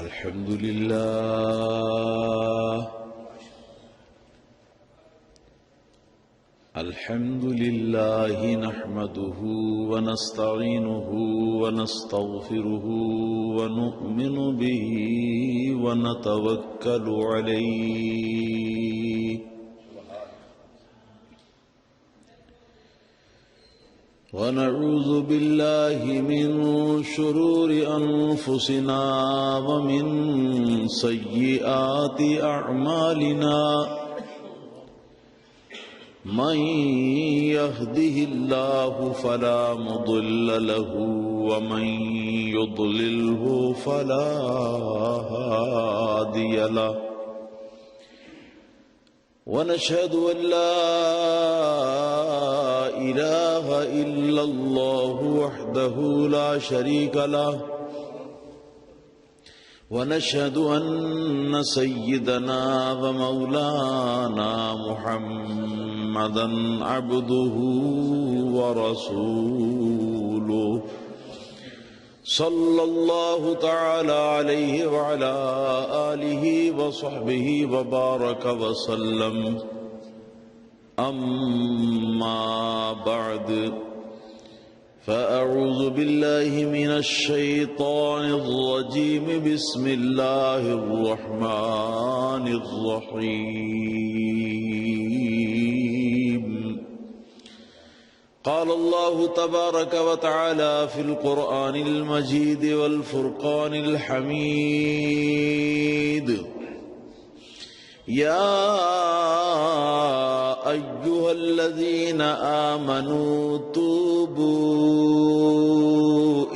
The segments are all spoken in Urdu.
الحمد لله نحمده ونستعينه ونستغفره ونؤمن به ونتوكل عليه ونعوذ بالله من شرور أنفسنا ومن سيئات أعمالنا من يهده الله فلا مضل له ومن يضلله فلا هادي له ونشهد أن لا إله إلا الله وحده لا شريك له ونشهد أن سيدنا ومولانا محمدا عبده ورسوله صلى الله تعالى عليه وعلى آله وصحبه وبارك وسلم أما بعد فأعوذ بالله من الشيطان الرجيم بسم الله الرحمن الرحيم قال الله تبارك وتعالى في القرآن المجيد والفرقان الحميد يا أيها الذين آمنوا توبوا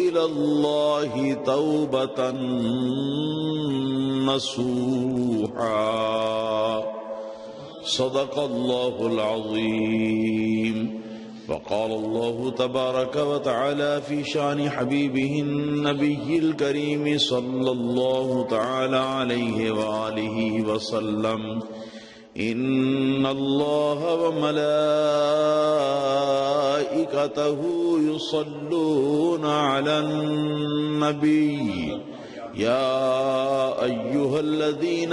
إلى الله توبة نصوحا صدق الله العظيم وقال الله تبارك وتعالى في شان حبيبه النبي الكريم صلى الله تعالى عليه وآله وسلم إن الله وملائكته يصلون على النبي يا أيها الذين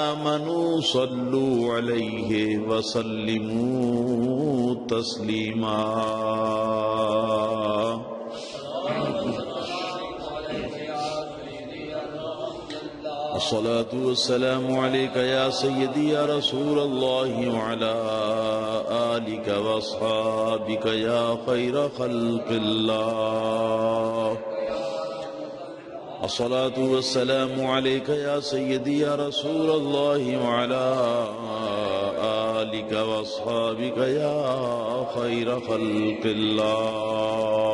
آمنوا صلوا عليه وسلموا تسليما الصلاة والسلام عليك يا سيدي يا رسول الله وعلى آلك وأصحابك يا خير خلق الله الصلاة والسلام عليك يا سيدي يا رسول الله وعلى آلك وأصحابك يا خير خلق الله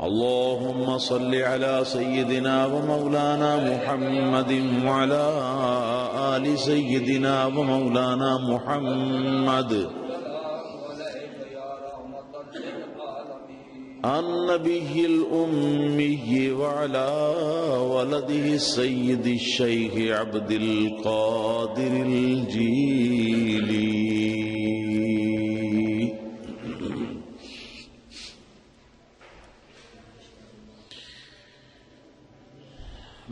اللهم صل على سيدنا ومولانا محمد وعلى آل سيدنا ومولانا محمد النبي الأمي وعلى ولده السيد الشيخ عبد القادر الجيلي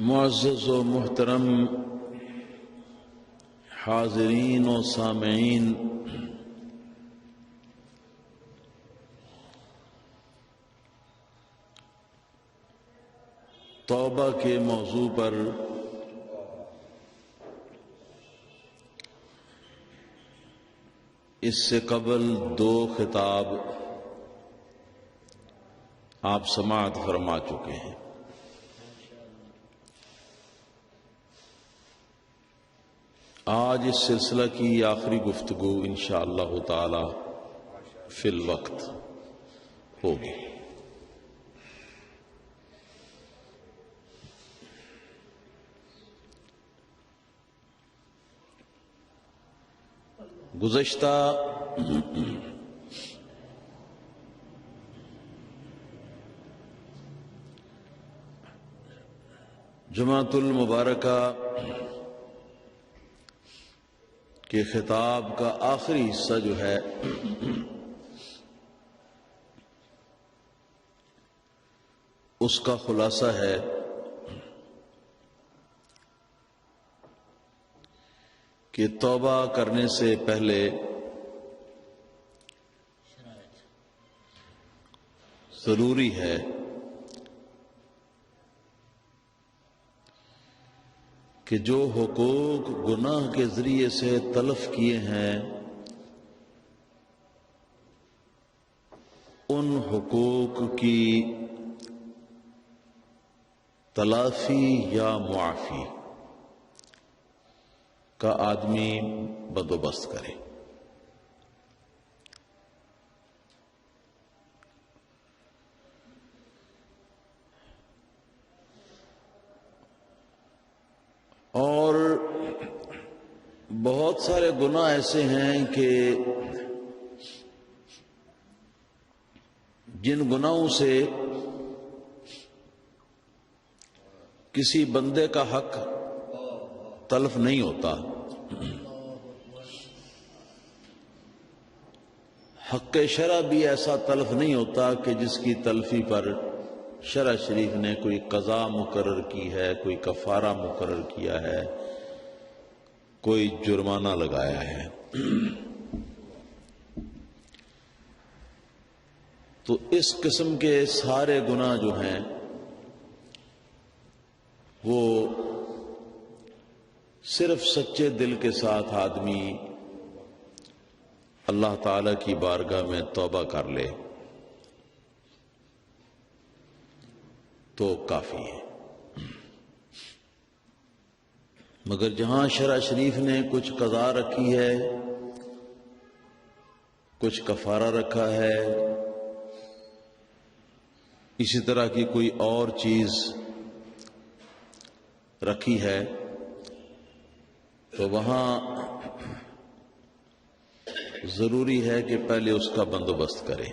معزز و محترم حاضرین و سامعین، توبہ کے موضوع پر اس سے قبل 2 خطاب آپ سماعت فرما چکے ہیں۔ آج اس سلسلہ کی آخری گفتگو انشاءاللہ تعالی فی الوقت ہوگی۔ گزشتہ جمعۃ المبارکہ کے خطاب کا آخری حصہ جو ہے اس کا خلاصہ ہے کہ توبہ کرنے سے پہلے ضروری ہے کہ جو حقوق گناہ کے ذریعے سے تلف کیے ہیں ان حقوق کی تلافی یا معافی کا آدمی بندوبست کرے. اور بہت سارے گناہ ایسے ہیں کہ جن گناہوں سے کسی بندے کا حق تلف نہیں ہوتا. حق شرع بھی ایسا تلف نہیں ہوتا کہ جس کی تلفی پر شرع شریف نے کوئی قضا مقرر کی ہے، کوئی کفارہ مقرر کیا ہے، کوئی جرمانہ لگایا ہے. تو اس قسم کے سارے گناہ جو ہیں وہ صرف سچے دل کے ساتھ آدمی اللہ تعالی کی بارگاہ میں توبہ کر لے تو کافی ہے. مگر جہاں شرع شریف نے کچھ قضا رکھی ہے، کچھ کفارہ رکھا ہے، اسی طرح کی کوئی اور چیز رکھی ہے، تو وہاں ضروری ہے کہ پہلے اس کا بندوبست کرے.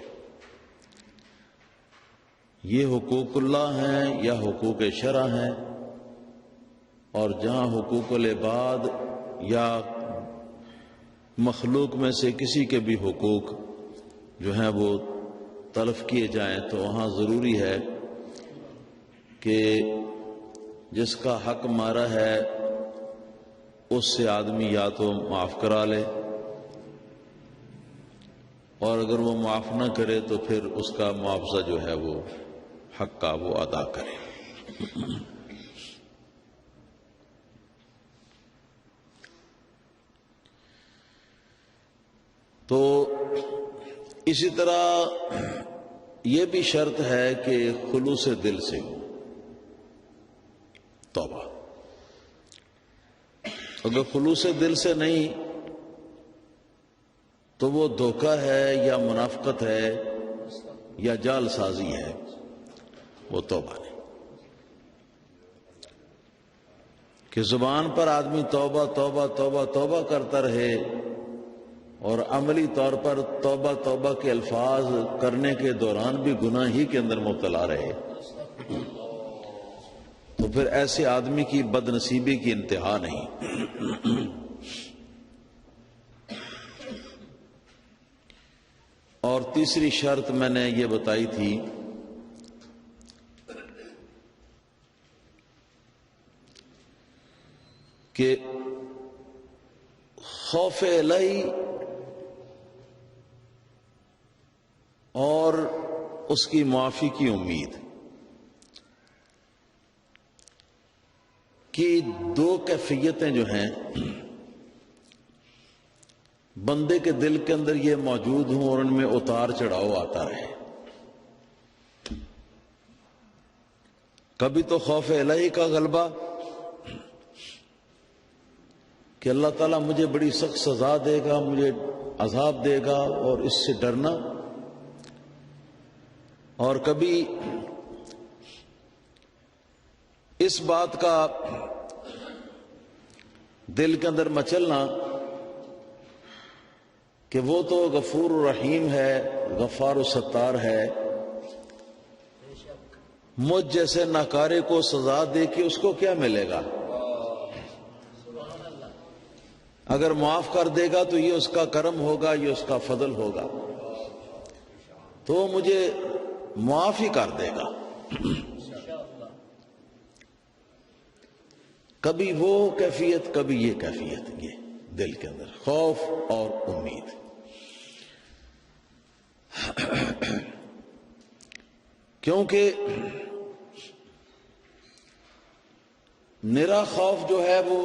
یہ حقوق اللہ ہیں یا حقوق شرع ہیں، اور جہاں حقوق العباد یا مخلوق میں سے کسی کے بھی حقوق جو ہیں وہ تلف کیے جائیں تو وہاں ضروری ہے کہ جس کا حق مارا ہے اس سے آدمی یا تو معاف کرا لے، اور اگر وہ معاف نہ کرے تو پھر اس کا معاوضہ جو ہے وہ حق کا وہ ادا کرے. تو اسی طرح یہ بھی شرط ہے کہ خلوص دل سے ہو توبہ. اگر خلوص دل سے نہیں تو وہ دھوکہ ہے یا منافقت ہے یا جال سازی ہے، وہ توبہ نہیں. کہ زبان پر آدمی توبہ توبہ توبہ توبہ کرتا رہے اور عملی طور پر توبہ توبہ کے الفاظ کرنے کے دوران بھی گناہ ہی کے اندر مبتلا رہے، تو پھر ایسے آدمی کی بد نصیبی کی انتہا نہیں. اور تیسری شرط میں نے یہ بتائی تھی کہ خوف الہی اور اس کی معافی کی امید کی دو کیفیتیں جو ہیں بندے کے دل کے اندر یہ موجود ہوں اور ان میں اتار چڑھاؤ آتا رہے. کبھی تو خوف الہی کا غلبہ کہ اللہ تعالیٰ مجھے بڑی سخت سزا دے گا، مجھے عذاب دے گا، اور اس سے ڈرنا. اور کبھی اس بات کا دل کے اندر مچلنا کہ وہ تو غفور رحیم ہے، غفار و ستار ہے، مجھ جیسے ناکارے کو سزا دے کے اس کو کیا ملے گا؟ اگر معاف کر دے گا تو یہ اس کا کرم ہوگا، یہ اس کا فضل ہوگا، تو وہ مجھے معاف ہی کر دے گا. کبھی وہ کیفیت، کبھی یہ کیفیت، یہ دل کے اندر خوف اور امید. کیونکہ نرا خوف جو ہے وہ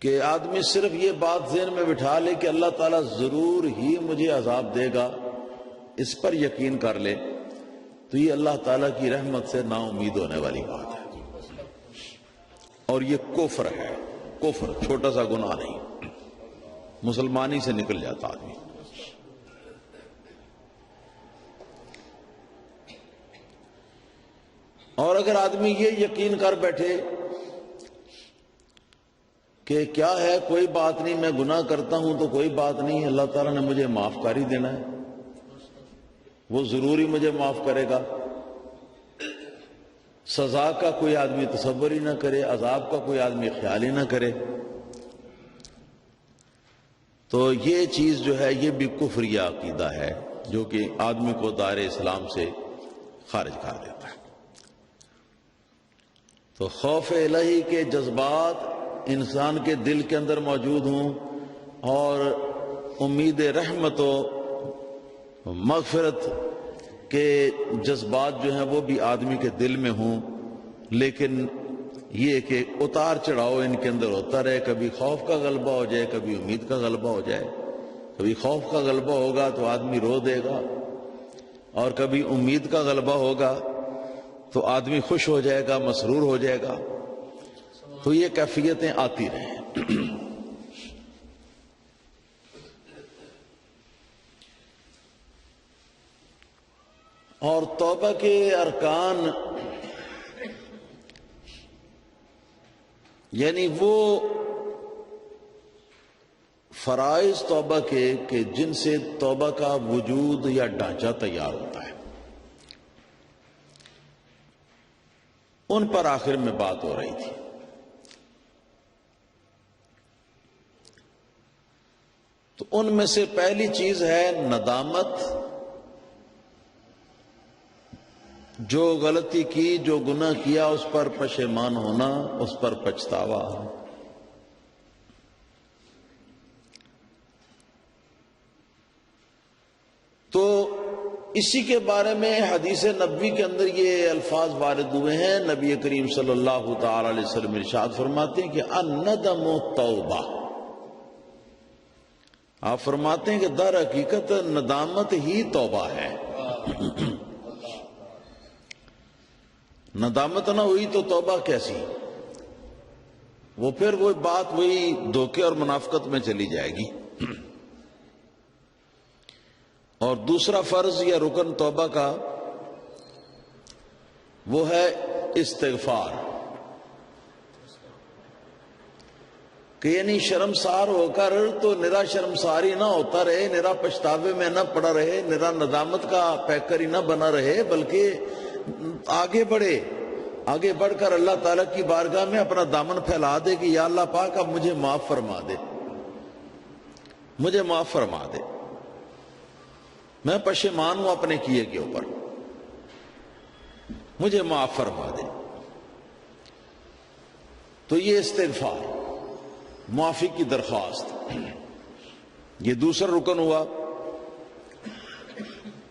کہ آدمی صرف یہ بات ذہن میں بٹھا لے کہ اللہ تعالیٰ ضرور ہی مجھے عذاب دے گا، اس پر یقین کر لے، تو یہ اللہ تعالیٰ کی رحمت سے نا امید ہونے والی بات ہے، اور یہ کفر ہے. کفر چھوٹا سا گناہ نہیں، مسلمانی سے نکل جاتا آدمی. اور اگر آدمی یہ یقین کر بیٹھے کہ کیا ہے، کوئی بات نہیں، میں گناہ کرتا ہوں تو کوئی بات نہیں، اللہ تعالیٰ نے مجھے معاف کر ہی دینا ہے، وہ ضروری مجھے معاف کرے گا، سزا کا کوئی آدمی تصور ہی نہ کرے، عذاب کا کوئی آدمی خیال ہی نہ کرے، تو یہ چیز جو ہے یہ بھی کفریہ عقیدہ ہے جو کہ آدمی کو دائرہ اسلام سے خارج کر دیتا ہے. تو خوف الہی کے جذبات انسان کے دل کے اندر موجود ہوں اور امید رحمت و مغفرت کے جذبات جو ہیں وہ بھی آدمی کے دل میں ہوں، لیکن یہ کہ اتار چڑھاؤ ان کے اندر ہوتا رہے، کبھی خوف کا غلبہ ہو جائے، کبھی امید کا غلبہ ہو جائے. کبھی خوف کا غلبہ ہوگا تو آدمی رو دے گا، اور کبھی امید کا غلبہ ہوگا تو آدمی خوش ہو جائے گا، مسرور ہو جائے گا. تو یہ کیفیتیں آتی رہیں. اور توبہ کے ارکان یعنی وہ فرائض توبہ کے کہ جن سے توبہ کا وجود یا ڈھانچہ تیار ہوتا ہے، ان پر آخر میں بات ہو رہی تھی. تو ان میں سے پہلی چیز ہے ندامت. جو غلطی کی، جو گناہ کیا، اس پر پشیمان ہونا، اس پر پچھتاوا. تو اسی کے بارے میں حدیث نبوی کے اندر یہ الفاظ وارد ہوئے ہیں. نبی کریم صلی اللہ تعالی علیہ وسلم ارشاد فرماتے ہیں کہ الندم توبہ. آپ فرماتے ہیں کہ در حقیقت ندامت ہی توبہ ہے. ندامت نہ ہوئی تو توبہ کیسی؟ وہ پھر وہ بات وہی دھوکے اور منافقت میں چلی جائے گی. اور دوسرا فرض یا رکن توبہ کا وہ ہے استغفار، کہ یعنی شرمسار ہو کر تو نرا شرمساری نہ ہوتا رہے، نرا پچھتاوے میں نہ پڑا رہے، نرا ندامت کا پیکر ہی نہ بنا رہے، بلکہ آگے بڑھے، آگے بڑھ کر اللہ تعالیٰ کی بارگاہ میں اپنا دامن پھیلا دے کہ یا اللہ پاک اب مجھے معاف فرما دے، مجھے معاف فرما دے، میں پشیمان ہوں اپنے کیے کے اوپر، مجھے معاف فرما دے. تو یہ استغفار، معافی کی درخواست، یہ دوسرا رکن ہوا.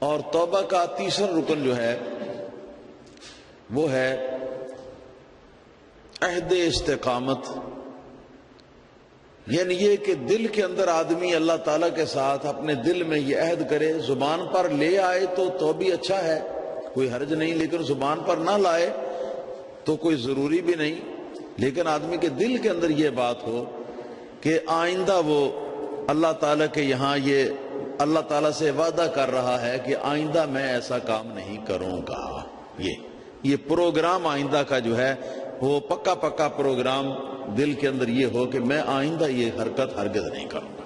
اور توبہ کا تیسرا رکن جو ہے وہ ہے عہد استقامت. یعنی یہ کہ دل کے اندر آدمی اللہ تعالیٰ کے ساتھ اپنے دل میں یہ عہد کرے. زبان پر لے آئے تو بھی اچھا ہے، کوئی حرج نہیں، لیکن زبان پر نہ لائے تو کوئی ضروری بھی نہیں. لیکن آدمی کے دل کے اندر یہ بات ہو کہ آئندہ وہ اللہ تعالیٰ کے یہاں یہ اللہ تعالیٰ سے وعدہ کر رہا ہے کہ آئندہ میں ایسا کام نہیں کروں گا. یہ پروگرام آئندہ کا جو ہے وہ پکا پکا پروگرام دل کے اندر یہ ہو کہ میں آئندہ یہ حرکت ہرگز نہیں کروں گا.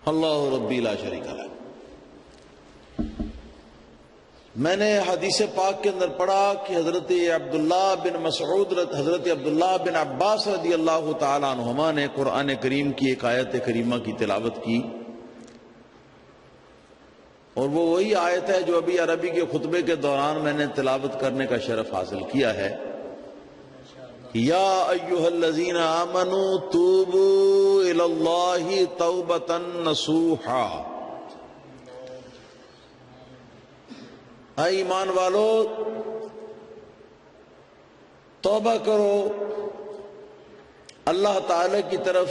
اللہ ربی لا شریک لہ. میں نے حدیث پاک کے اندر پڑھا کہ حضرت عبداللہ بن مسعود، حضرت عبداللہ بن عباس رضی اللہ تعالیٰ عنہما نے قرآن کریم کی ایک آیت کریمہ کی تلاوت کی اور وہ وہی آیت ہے جو ابھی عربی کے خطبے کے دوران میں نے تلاوت کرنے کا شرف حاصل کیا ہے، یا ایھا الذین آمنوا توبوا الی اللہ توبۃ نصوحا، اے ایمان والو توبہ کرو اللہ تعالی کی طرف،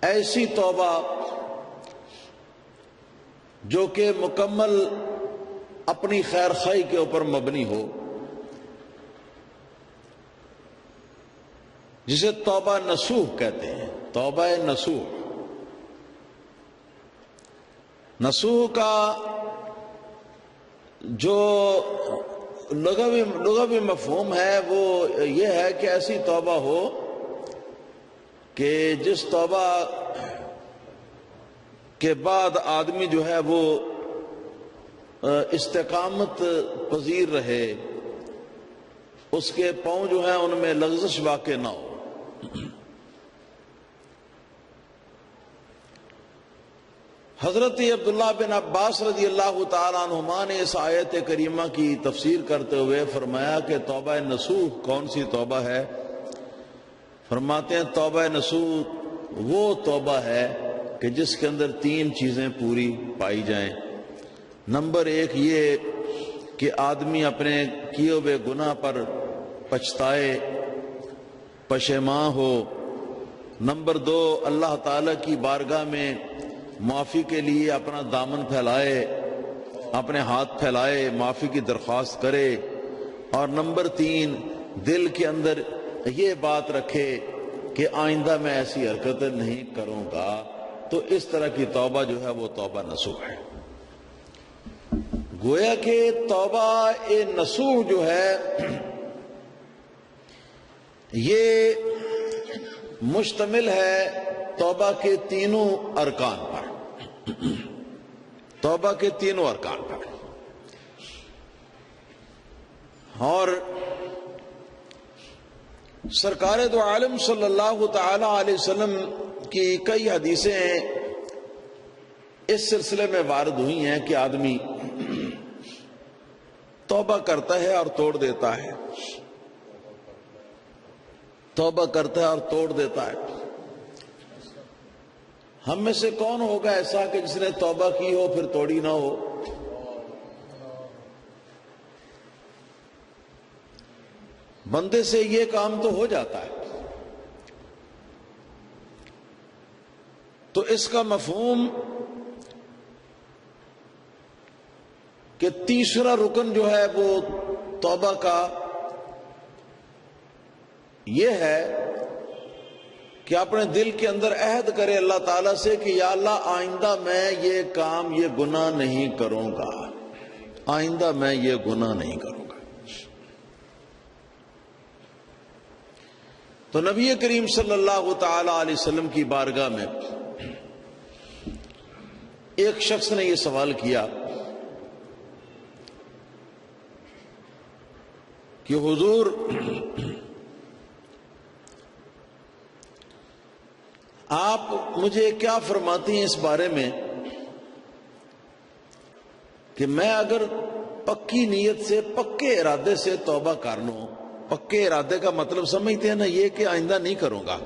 ایسی توبہ جو کہ مکمل اپنی خیر خواہی کے اوپر مبنی ہو، جسے توبہ نصوح کہتے ہیں، توبہ نصوح۔ نصوح کا جو لغوی مفہوم ہے وہ یہ ہے کہ ایسی توبہ ہو کہ جس توبہ کے بعد آدمی جو ہے وہ استقامت پذیر رہے، اس کے پاؤں جو ہیں ان میں لغزش واقع نہ ہو۔ حضرت عبداللہ بن عباس رضی اللہ تعالیٰ عنہما نے اس آیت کریمہ کی تفسیر کرتے ہوئے فرمایا کہ توبہ نصوح کون سی توبہ ہے؟ فرماتے ہیں توبہ نصوح وہ توبہ ہے کہ جس کے اندر 3 چیزیں پوری پائی جائیں۔ نمبر 1 یہ کہ آدمی اپنے کیے ہوئے گناہ پر پچھتائے، پشیمان ہو۔ نمبر 2 اللہ تعالیٰ کی بارگاہ میں معافی کے لیے اپنا دامن پھیلائے، اپنے ہاتھ پھیلائے، معافی کی درخواست کرے۔ اور نمبر 3 دل کے اندر یہ بات رکھے کہ آئندہ میں ایسی حرکتیں نہیں کروں گا۔ تو اس طرح کی توبہ جو ہے وہ توبہ نصوح ہے۔ گویا کہ توبہ نصوح جو ہے یہ مشتمل ہے توبہ کے تینوں ارکان پر، توبہ کے تینوں ارکان پر۔ اور سرکار دو عالم صلی اللہ تعالی علیہ وسلم کی کئی حدیثیں اس سلسلے میں وارد ہوئی ہیں کہ آدمی توبہ کرتا ہے اور توڑ دیتا ہے، توبہ کرتا ہے اور توڑ دیتا ہے۔ ہم میں سے کون ہوگا ایسا کہ جس نے توبہ کی ہو پھر توڑی نہ ہو؟ بندے سے یہ کام تو ہو جاتا ہے۔ تو اس کا مفہوم کہ تیسرا رکن جو ہے وہ توبہ کا یہ ہے کہ اپنے دل کے اندر عہد کرے اللہ تعالیٰ سے کہ یا اللہ آئندہ میں یہ کام، یہ گناہ نہیں کروں گا، آئندہ میں یہ گناہ نہیں کروں گا۔ تو نبی کریم صلی اللہ تعالی علیہ وسلم کی بارگاہ میں ایک شخص نے یہ سوال کیا کہ حضور آپ مجھے کیا فرماتی ہیں اس بارے میں کہ میں اگر پکی نیت سے، پکے ارادے سے توبہ کر لوں، پکے ارادے کا مطلب سمجھتے ہیں نا یہ کہ آئندہ نہیں کروں گا،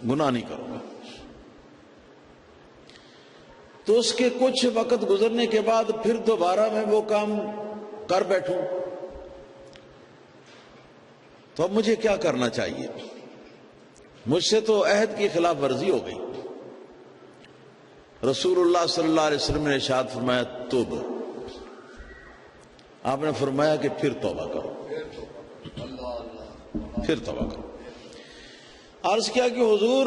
گناہ نہیں کروں گا، تو اس کے کچھ وقت گزرنے کے بعد پھر دوبارہ میں وہ کام کر بیٹھوں تو اب مجھے کیا کرنا چاہیے؟ مجھ سے تو عہد کی خلاف ورزی ہو گئی۔ رسول اللہ صلی اللہ علیہ وسلم نے ارشاد فرمایا توب، آپ نے فرمایا کہ پھر توبہ کرو، پھر توبہ کرو۔ عرض کیا کہ حضور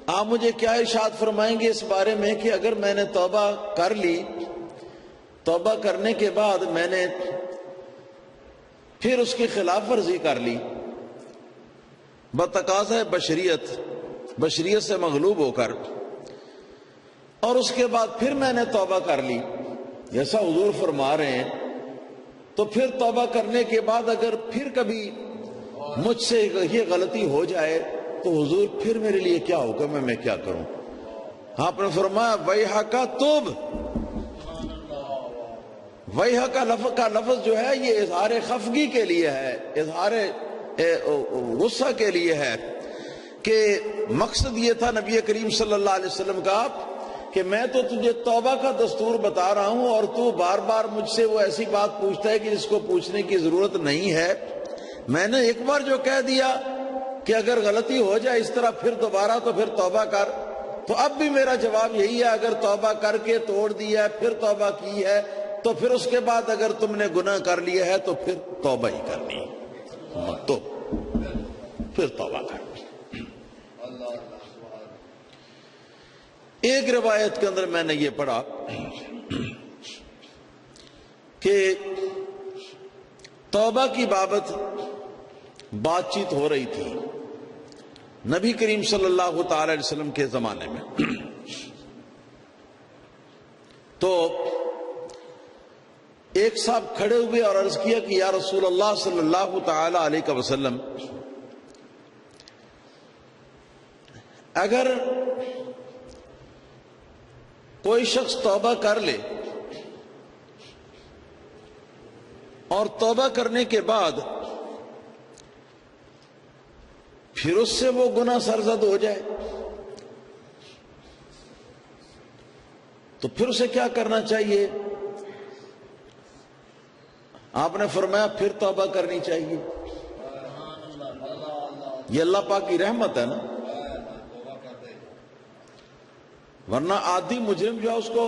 آپ مجھے کیا ارشاد فرمائیں گے اس بارے میں کہ اگر میں نے توبہ کر لی، توبہ کرنے کے بعد میں نے پھر اس کی خلاف ورزی کر لی بتقاضۂ بشریت سے مغلوب ہو کر، اور اس کے بعد پھر میں نے توبہ کر لی جیسا حضور فرما رہے ہیں، تو پھر توبہ کرنے کے بعد اگر پھر کبھی مجھ سے یہ غلطی ہو جائے تو حضور پھر میرے لیے کیا حکم ہے، میں کیا کروں؟ آپ نے فرمایا ویحکا توب. ویحا کا لفظ جو ہے یہ اظہار خفگی کے لیے ہے، اظہار غصہ کے لیے ہے، کہ مقصد یہ تھا نبی کریم صلی اللہ علیہ وسلم کا کہ میں تو تجھے توبہ کا دستور بتا رہا ہوں اور تو بار بار مجھ سے وہ ایسی بات پوچھتا ہے کہ جس کو پوچھنے کی ضرورت نہیں ہے. میں نے ایک بار جو کہہ دیا کہ اگر غلطی ہو جائے اس طرح پھر دوبارہ تو پھر توبہ کر، تو اب بھی میرا جواب یہی ہے، اگر توبہ کر کے توڑ دیا ہے پھر توبہ کی ہے تو پھر اس کے بعد اگر تم نے گناہ کر لیا ہے تو پھر توبہ ہی کرنی ہے، تو پھر توبہ کرنی. ایک روایت کے اندر میں نے یہ پڑھا کہ توبہ کی بابت بات چیت ہو رہی تھی نبی کریم صلی اللہ تعالی علیہ وسلم کے زمانے میں. تو ایک صاحب کھڑے ہوئے اور عرض کیا کہ یا رسول اللہ صلی اللہ تعالی علیہ وسلم، اگر کوئی شخص توبہ کر لے اور توبہ کرنے کے بعد پھر اس سے وہ گناہ سرزد ہو جائے تو پھر اسے کیا کرنا چاہیے؟ آپ نے فرمایا پھر توبہ کرنی چاہیے. یہ اللہ پاک کی رحمت ہے نا، ورنہ عادی مجرم جو ہے اس کو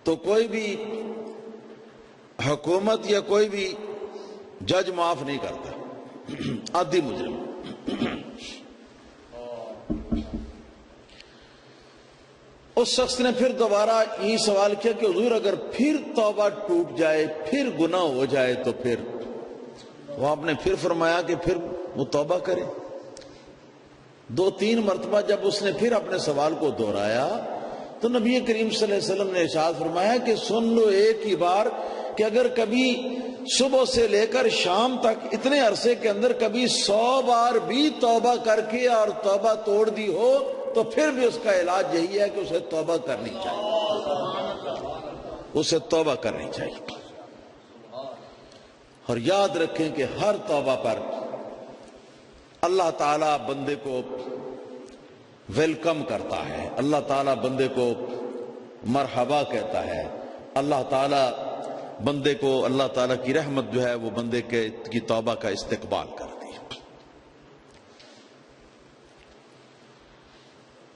تو کوئی بھی حکومت یا کوئی بھی جج معاف نہیں کرتا، عادی مجرم. اس شخص نے پھر دوبارہ یہ سوال کیا کہ حضور اگر پھر توبہ ٹوٹ جائے، پھر گناہ ہو جائے تو پھر؟ وہ آپ نے پھر فرمایا کہ پھر وہ توبہ کرے. 2-3 مرتبہ جب اس نے پھر اپنے سوال کو دہرایا تو نبی کریم صلی اللہ علیہ وسلم نے ارشاد فرمایا کہ سن لو ایک ہی بار کہ اگر کبھی صبح سے لے کر شام تک اتنے عرصے کے اندر کبھی 100 بار بھی توبہ کر کے اور توبہ توڑ دی ہو تو پھر بھی اس کا علاج یہی ہے کہ اسے توبہ کرنی چاہیے، اسے توبہ کرنی چاہیے. اور یاد رکھیں کہ ہر توبہ پر اللہ تعالیٰ بندے کو ویلکم کرتا ہے، اللہ تعالیٰ بندے کو مرحبا کہتا ہے، اللہ تعالیٰ بندے کو، اللہ تعالیٰ کی رحمت جو ہے وہ بندے کی توبہ کا استقبال کرتی ہے.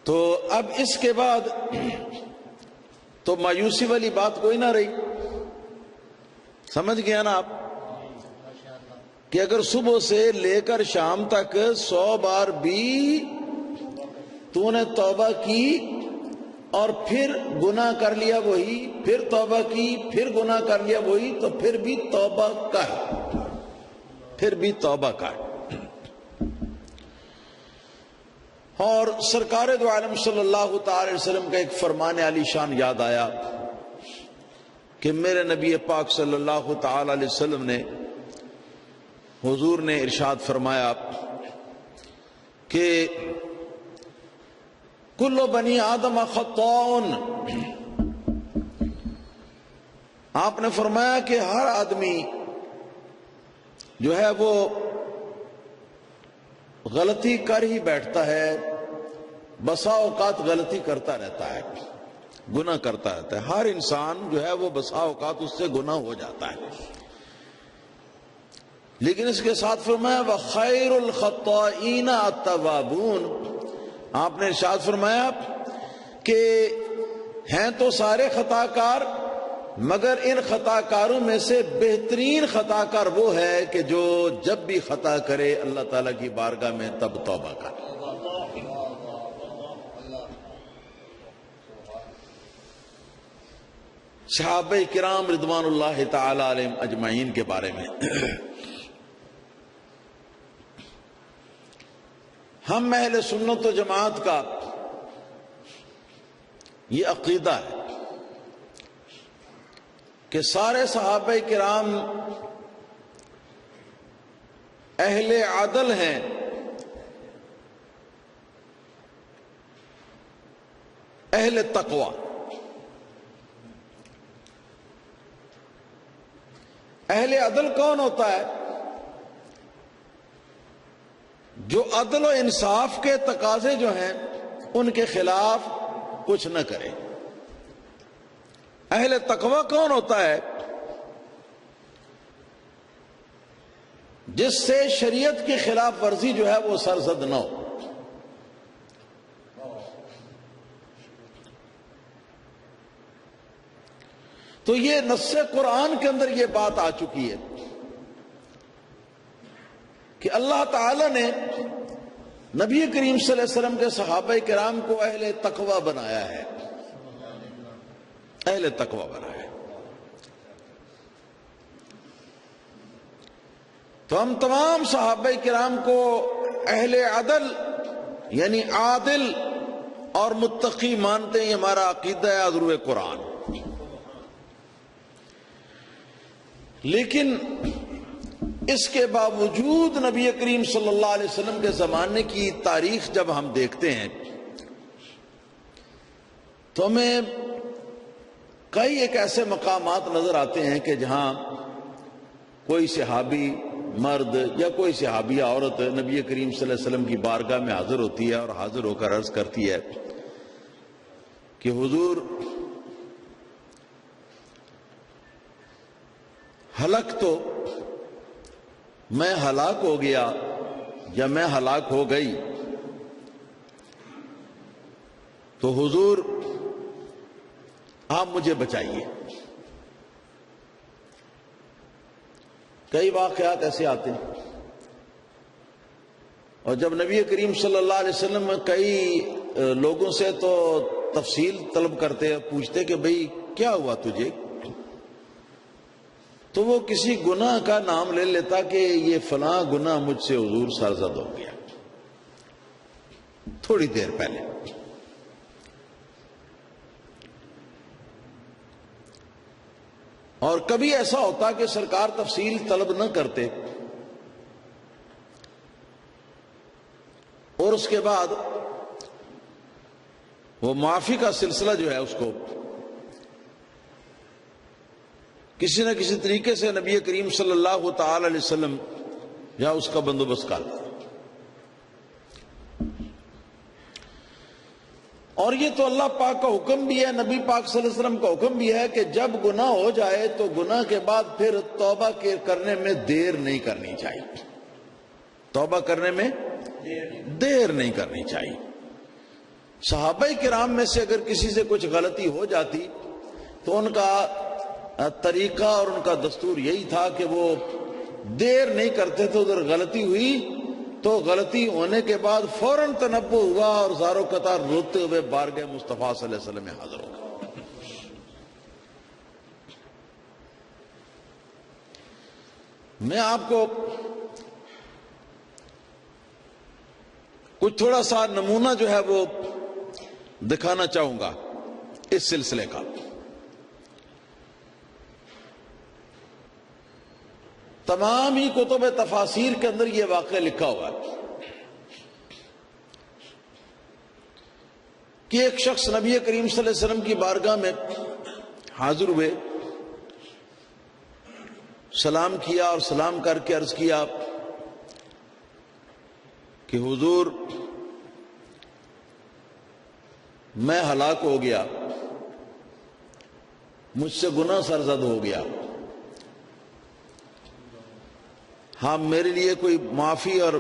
تو اب اس کے بعد تو مایوسی والی بات کوئی نہ رہی. سمجھ گیا نا آپ کہ اگر صبح سے لے کر شام تک 100 بار بھی تو نے توبہ کی اور پھر گناہ کر لیا وہی، پھر توبہ کی، پھر گناہ کر لیا وہی، تو پھر بھی توبہ کر، پھر بھی توبہ کر. اور سرکار دو عالم صلی اللہ تعالی وسلم کا ایک فرمان علی شان یاد آیا کہ میرے نبی پاک صلی اللہ تعالی علیہ وسلم نے، حضور نے ارشاد فرمایا کہ کل بنی آدم خطاؤن. آپ نے فرمایا کہ ہر آدمی جو ہے وہ غلطی کر ہی بیٹھتا ہے، بسا اوقات غلطی کرتا رہتا ہے، گناہ کرتا رہتا ہے. ہر انسان جو ہے وہ بسا اوقات اس سے گناہ ہو جاتا ہے. لیکن اس کے ساتھ فرمایا وَخَيْرُ الْخَطَّائِينَ التَّوَّابُونَ. آپ نے ارشاد فرمایا کہ ہیں تو سارے خطا کار، مگر ان خطا کاروں میں سے بہترین خطا کار وہ ہے کہ جو جب بھی خطا کرے اللہ تعالیٰ کی بارگاہ میں تب توبہ کرے. صحابہ کرام رضوان اللہ تعالی علیہم اجمعین کے بارے میں ہم اہل سنت و جماعت کا یہ عقیدہ ہے کہ سارے صحابہ کرام اہل عدل ہیں، اہل تقوی. اہل عدل کون ہوتا ہے؟ جو عدل و انصاف کے تقاضے جو ہیں ان کے خلاف کچھ نہ کرے. اہل تقوی کون ہوتا ہے؟ جس سے شریعت کی خلاف ورزی جو ہے وہ سرزد نہ ہو. تو یہ نص قرآن کے اندر یہ بات آ چکی ہے کہ اللہ تعالی نے نبی کریم صلی اللہ علیہ وسلم کے صحابہ کرام کو اہل تقوی بنایا ہے. اہل تقوی بنایا ہے. تو ہم تمام صحابہ کرام کو اہل عدل یعنی عادل اور متقی مانتے ہیں. یہ ہمارا عقیدہ ہے از روئے قرآن. لیکن اس کے باوجود نبی کریم صلی اللہ علیہ وسلم کے زمانے کی تاریخ جب ہم دیکھتے ہیں تو ہمیں کئی ایک ایسے مقامات نظر آتے ہیں کہ جہاں کوئی صحابی مرد یا کوئی صحابیہ عورت نبی کریم صلی اللہ علیہ وسلم کی بارگاہ میں حاضر ہوتی ہے اور حاضر ہو کر عرض کرتی ہے کہ حضور ہلاک تو میں ہلاک ہو گیا یا میں ہلاک ہو گئی تو حضور آپ مجھے بچائیے. کئی واقعات ایسے آتے ہیں اور جب نبی کریم صلی اللہ علیہ وسلم کئی لوگوں سے تو تفصیل طلب کرتے پوچھتے کہ بھئی کیا ہوا تجھے, تو وہ کسی گناہ کا نام لے لیتا کہ یہ فلاں گناہ مجھ سے حضور سرزد ہو گیا تھوڑی دیر پہلے. اور کبھی ایسا ہوتا کہ سرکار تفصیل طلب نہ کرتے اور اس کے بعد وہ معافی کا سلسلہ جو ہے اس کو کسی نہ کسی طریقے سے نبی کریم صلی اللہ تعالی علیہ وسلم یا اس کا بندوبست کر. اور یہ تو اللہ پاک کا حکم بھی ہے, نبی پاک صلی اللہ علیہ وسلم کا حکم بھی ہے کہ جب گناہ ہو جائے تو گناہ کے بعد پھر توبہ کرنے میں دیر نہیں کرنی چاہیے. توبہ کرنے میں دیر نہیں کرنی چاہیے. صحابہ کرام میں سے اگر کسی سے کچھ غلطی ہو جاتی تو ان کا طریقہ اور ان کا دستور یہی تھا کہ وہ دیر نہیں کرتے تھے. ادھر غلطی ہوئی تو غلطی ہونے کے بعد فوراً تنبہ ہوا اور زارو قطار روتے ہوئے بارگاہ مصطفیٰ صلی اللہ علیہ وسلم میں حاضر ہو گئے. میں آپ کو کچھ تھوڑا سا نمونہ جو ہے وہ دکھانا چاہوں گا اس سلسلے کا. تمام ہی کتب تفاسیر کے اندر یہ واقعہ لکھا ہوا ہے کہ ایک شخص نبی کریم صلی اللہ علیہ وسلم کی بارگاہ میں حاضر ہوئے, سلام کیا اور سلام کر کے عرض کیا کہ حضور میں ہلاک ہو گیا, مجھ سے گناہ سرزد ہو گیا, ہاں میرے لیے کوئی معافی اور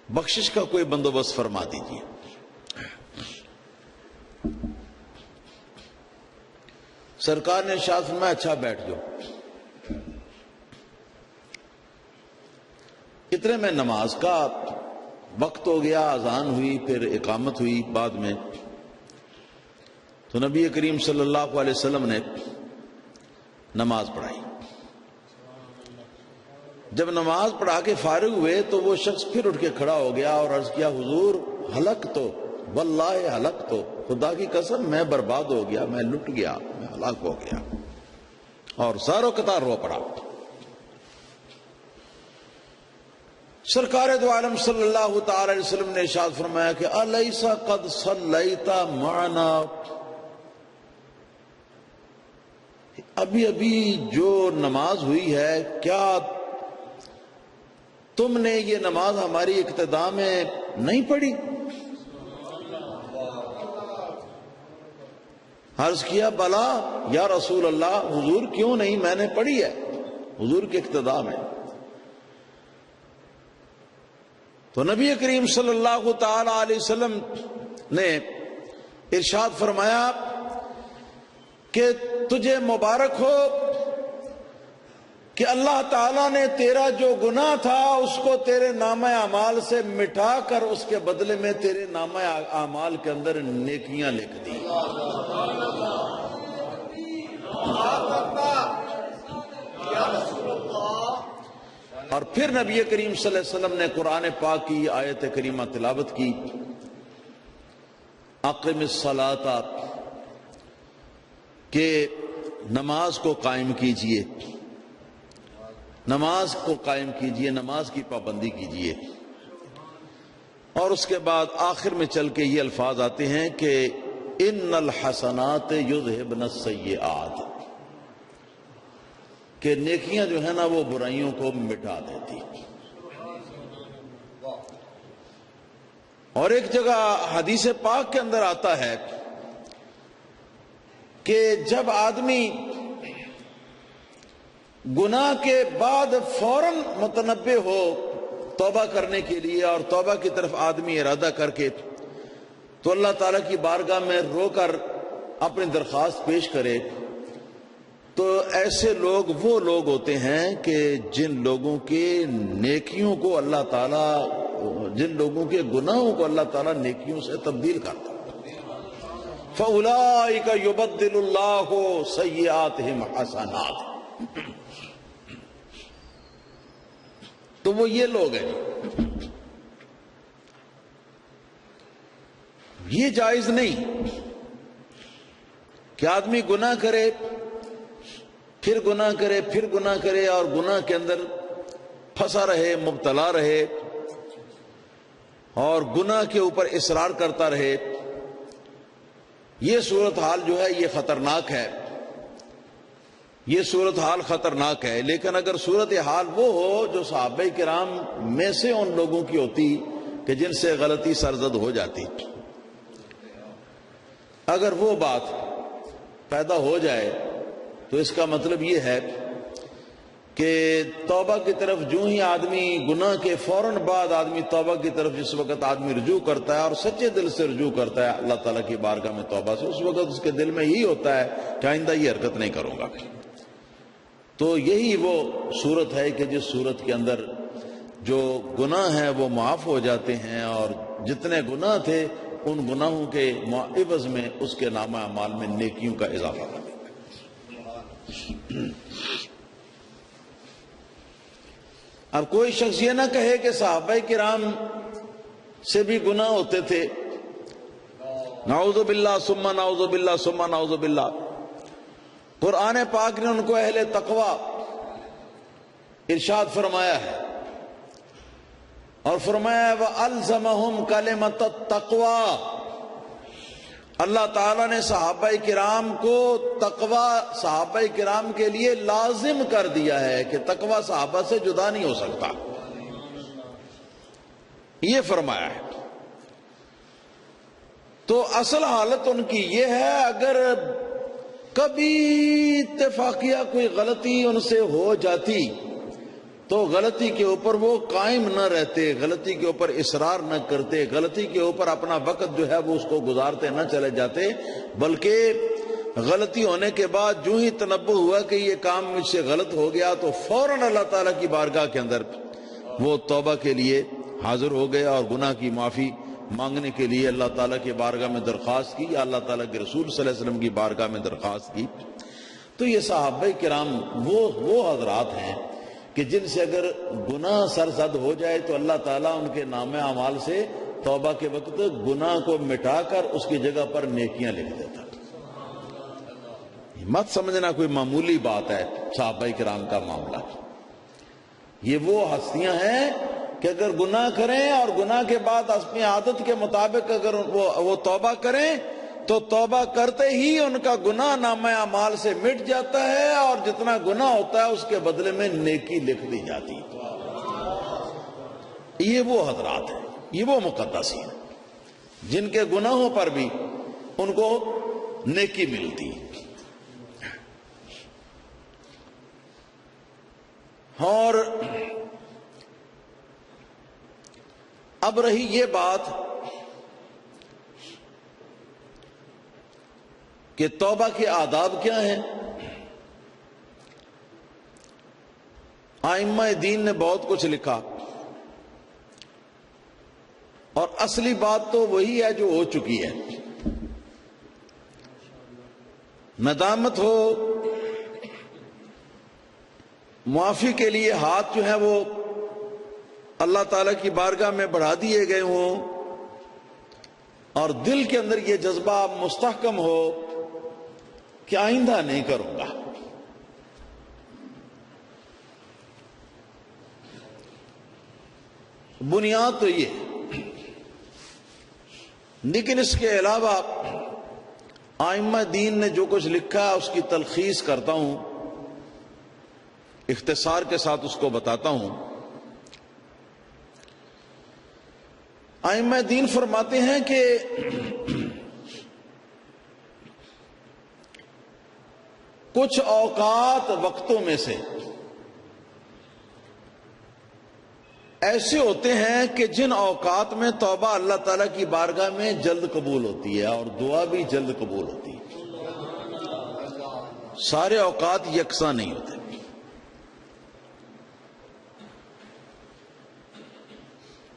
بخشش کا کوئی بندوبست فرما دیجیے. سرکار نے ارشاد فرمایا اچھا بیٹھ جاؤ. اتنے میں نماز کا وقت ہو گیا, اذان ہوئی, پھر اقامت ہوئی بعد میں. تو نبی کریم صلی اللہ علیہ وسلم نے نماز پڑھائی. جب نماز پڑھا کے فارغ ہوئے تو وہ شخص پھر اٹھ کے کھڑا ہو گیا اور عرض کیا حضور ہلک تو, واللہ ہلک تو, خدا کی قسم میں برباد ہو گیا, میں لٹ گیا, میں ہلاک ہو گیا, اور زارو قطار رو پڑا. سرکار دو عالم صلی اللہ تعالی علیہ وسلم نے ارشاد فرمایا کہ الیس قد صلیت معنا، ابھی جو نماز ہوئی ہے کیا تم نے یہ نماز ہماری اقتداء میں نہیں پڑھی؟ عرض کیا بلا یا رسول اللہ، حضور کیوں نہیں، میں نے پڑھی ہے حضور کے اقتداء میں۔ تو نبی کریم صلی اللہ تعالی علیہ وسلم نے ارشاد فرمایا کہ تجھے مبارک ہو کہ اللہ تعالیٰ نے تیرا جو گناہ تھا اس کو تیرے نامہ اعمال سے مٹا کر اس کے بدلے میں تیرے نامہ اعمال کے اندر نیکیاں لکھ دی۔ اور پھر نبی کریم صلی اللہ علیہ وسلم نے قرآن پاک کی آیت کریمہ تلاوت کی، اقم الصلاۃ، کہ نماز کو قائم کیجئے، نماز کو قائم کیجئے، نماز کی پابندی کیجئے۔ اور اس کے بعد آخر میں چل کے یہ الفاظ آتے ہیں کہ ان الحسنات یذہبن السیئات، کہ نیکیاں جو ہے نا وہ برائیوں کو مٹا دیتی۔ اور ایک جگہ حدیث پاک کے اندر آتا ہے کہ جب آدمی گناہ کے بعد فوراً متنبہ ہو توبہ کرنے کے لیے اور توبہ کی طرف آدمی ارادہ کر کے تو اللہ تعالیٰ کی بارگاہ میں رو کر اپنی درخواست پیش کرے، تو ایسے لوگ وہ لوگ ہوتے ہیں کہ جن لوگوں کے نیکیوں کو اللہ تعالیٰ، جن لوگوں کے گناہوں کو اللہ تعالیٰ نیکیوں سے تبدیل کرتا۔ فَأُولَئِكَ يُبَدِّلُ اللَّهُ سَيِّئَاتِهِمْ حَسَنَاتٍ، تو وہ یہ لوگ ہیں۔ یہ جائز نہیں کہ آدمی گناہ کرے، پھر گناہ کرے، پھر گناہ کرے اور گناہ کے اندر پھنسا رہے، مبتلا رہے اور گناہ کے اوپر اصرار کرتا رہے۔ یہ صورتحال جو ہے یہ خطرناک ہے، یہ صورتحال خطرناک ہے۔ لیکن اگر صورتحال وہ ہو جو صحابہ کرام میں سے ان لوگوں کی ہوتی کہ جن سے غلطی سرزد ہو جاتی، اگر وہ بات پیدا ہو جائے تو اس کا مطلب یہ ہے کہ توبہ کی طرف جو ہی آدمی، گناہ کے فوراً بعد آدمی توبہ کی طرف جس وقت آدمی رجوع کرتا ہے اور سچے دل سے رجوع کرتا ہے اللہ تعالیٰ کی بارگاہ میں توبہ سے، اس وقت اس کے دل میں یہی ہوتا ہے کہ آئندہ یہ حرکت نہیں کروں گا۔ تو یہی وہ صورت ہے کہ جس صورت کے اندر جو گناہ ہیں وہ معاف ہو جاتے ہیں، اور جتنے گناہ تھے ان گناہوں کے عوض میں اس کے نامہ اعمال میں نیکیوں کا اضافہ کر دیتا ہے۔ اب کوئی شخص یہ نہ کہے کہ صحابہ کرام سے بھی گناہ ہوتے تھے، نعوذ باللہ ثم نعوذ باللہ ثم نعوذ باللہ۔ قرآن پاک نے ان کو اہل تقوی ارشاد فرمایا ہے، اور فرمایا وَأَلْزَمَهُمْ كَلِمَةَ التَّقْوَى، اللہ تعالیٰ نے صحابہ کرام کو تقوی صحابہ کرام کے لیے لازم کر دیا ہے کہ تقوی صحابہ سے جدا نہیں ہو سکتا، یہ فرمایا ہے۔ تو اصل حالت ان کی یہ ہے، اگر کبھی اتفاقیہ کوئی غلطی ان سے ہو جاتی تو غلطی کے اوپر وہ قائم نہ رہتے، غلطی کے اوپر اصرار نہ کرتے، غلطی کے اوپر اپنا وقت جو ہے وہ اس کو گزارتے نہ چلے جاتے، بلکہ غلطی ہونے کے بعد جو ہی تنبہ ہوا کہ یہ کام مجھ سے غلط ہو گیا تو فوراً اللہ تعالیٰ کی بارگاہ کے اندر وہ توبہ کے لیے حاضر ہو گیا اور گناہ کی معافی مانگنے کے لیے اللہ تعالیٰ کی بارگاہ میں درخواست کی، یا اللہ تعالیٰ کے رسول صلی اللہ علیہ وسلم کی بارگاہ میں درخواست کی۔ تو یہ صحابہ کرام وہ حضرات ہیں کہ جن سے اگر گناہ سرزد ہو جائے تو اللہ تعالیٰ ان کے نامہ اعمال سے توبہ کے وقت گناہ کو مٹا کر اس کی جگہ پر نیکیاں لکھ دیتا۔ مت سمجھنا کوئی معمولی بات ہے صحابہ کرام کا معاملہ، یہ وہ ہستیاں ہیں کہ اگر گناہ کریں اور گناہ کے بعد اپنی عادت کے مطابق اگر وہ توبہ کریں تو توبہ کرتے ہی ان کا گناہ نامہ اعمال سے مٹ جاتا ہے، اور جتنا گناہ ہوتا ہے اس کے بدلے میں نیکی لکھ دی جاتی ہے۔ یہ وہ حضرات ہیں، یہ وہ مقدسی ہیں جن کے گناہوں پر بھی ان کو نیکی ملتی ہے۔ اور اب رہی یہ بات کہ توبہ کے آداب کیا ہیں۔ ائمہ دین نے بہت کچھ لکھا، اور اصلی بات تو وہی ہے جو ہو چکی ہے۔ ندامت ہو، معافی کے لیے ہاتھ جو ہے وہ اللہ تعالیٰ کی بارگاہ میں بڑھا دیے گئے ہوں، اور دل کے اندر یہ جذبہ مستحکم ہو کہ آئندہ نہیں کروں گا۔ بنیاد تو یہ، لیکن اس کے علاوہ ائمہ دین نے جو کچھ لکھا ہے اس کی تلخیص کرتا ہوں، اختصار کے ساتھ اس کو بتاتا ہوں۔ ائمہ دین فرماتے ہیں کہ کچھ اوقات وقتوں میں سے ایسے ہوتے ہیں کہ جن اوقات میں توبہ اللہ تعالیٰ کی بارگاہ میں جلد قبول ہوتی ہے اور دعا بھی جلد قبول ہوتی ہے۔ سارے اوقات یکساں نہیں ہوتے۔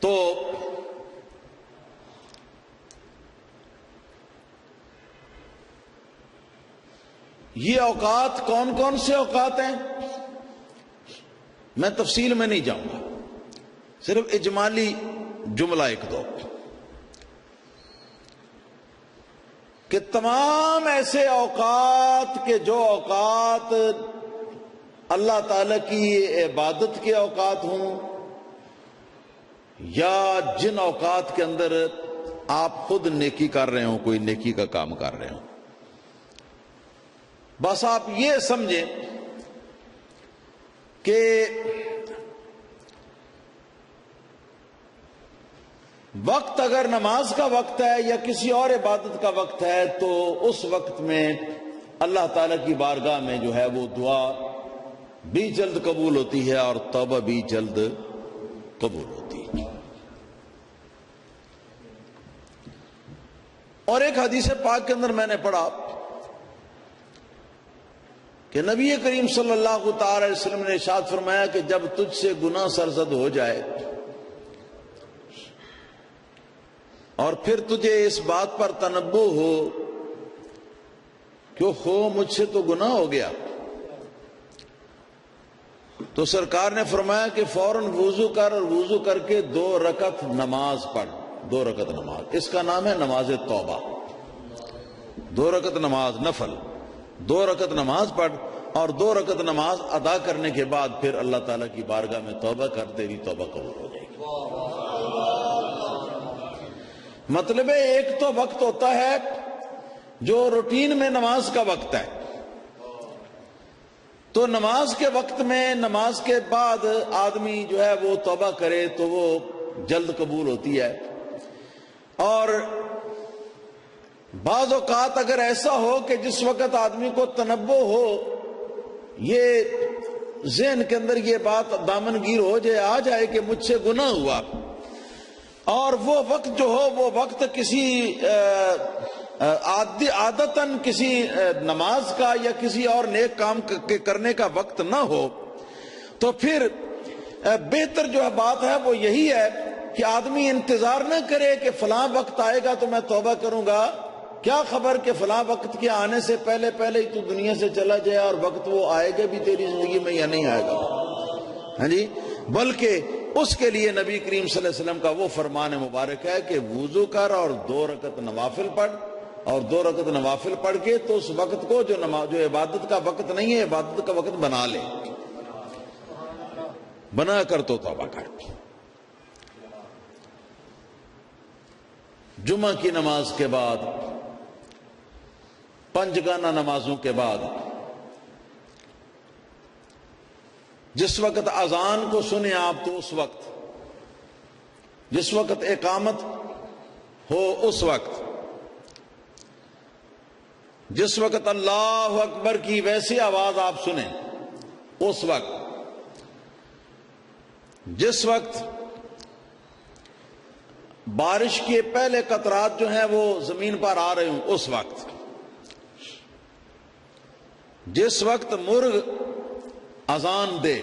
تو یہ اوقات کون کون سے اوقات ہیں، میں تفصیل میں نہیں جاؤں گا، صرف اجمالی جملہ ایک دو، کہ تمام ایسے اوقات کے جو اوقات اللہ تعالی کی عبادت کے اوقات ہوں، یا جن اوقات کے اندر آپ خود نیکی کر رہے ہوں، کوئی نیکی کا کام کر رہے ہوں، بس آپ یہ سمجھیں کہ وقت اگر نماز کا وقت ہے یا کسی اور عبادت کا وقت ہے تو اس وقت میں اللہ تعالیٰ کی بارگاہ میں جو ہے وہ دعا بھی جلد قبول ہوتی ہے اور توبہ بھی جلد قبول ہوتی ہے۔ اور ایک حدیث پاک کے اندر میں نے پڑھا کہ نبی کریم صلی اللہ تعالی علیہ وسلم نے ارشاد فرمایا کہ جب تجھ سے گناہ سرزد ہو جائے اور پھر تجھے اس بات پر تنبہ ہو کہ مجھ سے تو گناہ ہو گیا، تو سرکار نے فرمایا کہ فوراً وضو کر، اور وضو کر کے 2 رکعت نماز پڑھ، 2 رکعت نماز، اس کا نام ہے نماز توبہ۔ 2 رکعت نماز نفل، 2 رکعت نماز پڑھ، اور 2 رکعت نماز ادا کرنے کے بعد پھر اللہ تعالیٰ کی بارگاہ میں توبہ کر، تیری توبہ قبول ہو جائے گی۔ مطلب ہے ایک تو وقت ہوتا ہے جو روٹین میں نماز کا وقت ہے، تو نماز کے وقت میں نماز کے بعد آدمی جو ہے وہ توبہ کرے تو وہ جلد قبول ہوتی ہے۔ اور بعض اوقات اگر ایسا ہو کہ جس وقت آدمی کو تنبہ ہو، یہ ذہن کے اندر یہ بات دامنگیر ہو جائے، آ جائے کہ مجھ سے گناہ ہوا، اور وہ وقت جو ہو وہ وقت کسی عادتاً کسی نماز کا یا کسی اور نیک کام کرنے کا وقت نہ ہو، تو پھر بہتر جو بات ہے وہ یہی ہے کہ آدمی انتظار نہ کرے کہ فلاں وقت آئے گا تو میں توبہ کروں گا، کیا خبر کہ فلاں وقت کے آنے سے پہلے پہلے ہی تو دنیا سے چلا جائے، اور وقت وہ آئے گا بھی تیری زندگی میں یا نہیں آئے گا، ہاں جی۔ بلکہ اس کے لیے نبی کریم صلی اللہ علیہ وسلم کا وہ فرمان مبارک ہے کہ وضو کر اور 2 رکعت نوافل پڑھ، اور 2 رکعت نوافل پڑھ کے تو اس وقت کو جو عبادت کا وقت نہیں ہے، عبادت کا وقت بنا لے، بنا کر تو توبہ کر۔ جمعہ کی نماز کے بعد، پنجگانہ نمازوں کے بعد، جس وقت اذان کو سنیں آپ تو اس وقت، جس وقت اقامت ہو اس وقت، جس وقت اللہ اکبر کی ویسی آواز آپ سنیں اس وقت، جس وقت بارش کے پہلے قطرات جو ہیں وہ زمین پر آ رہے ہوں اس وقت، جس وقت مرغ اذان دے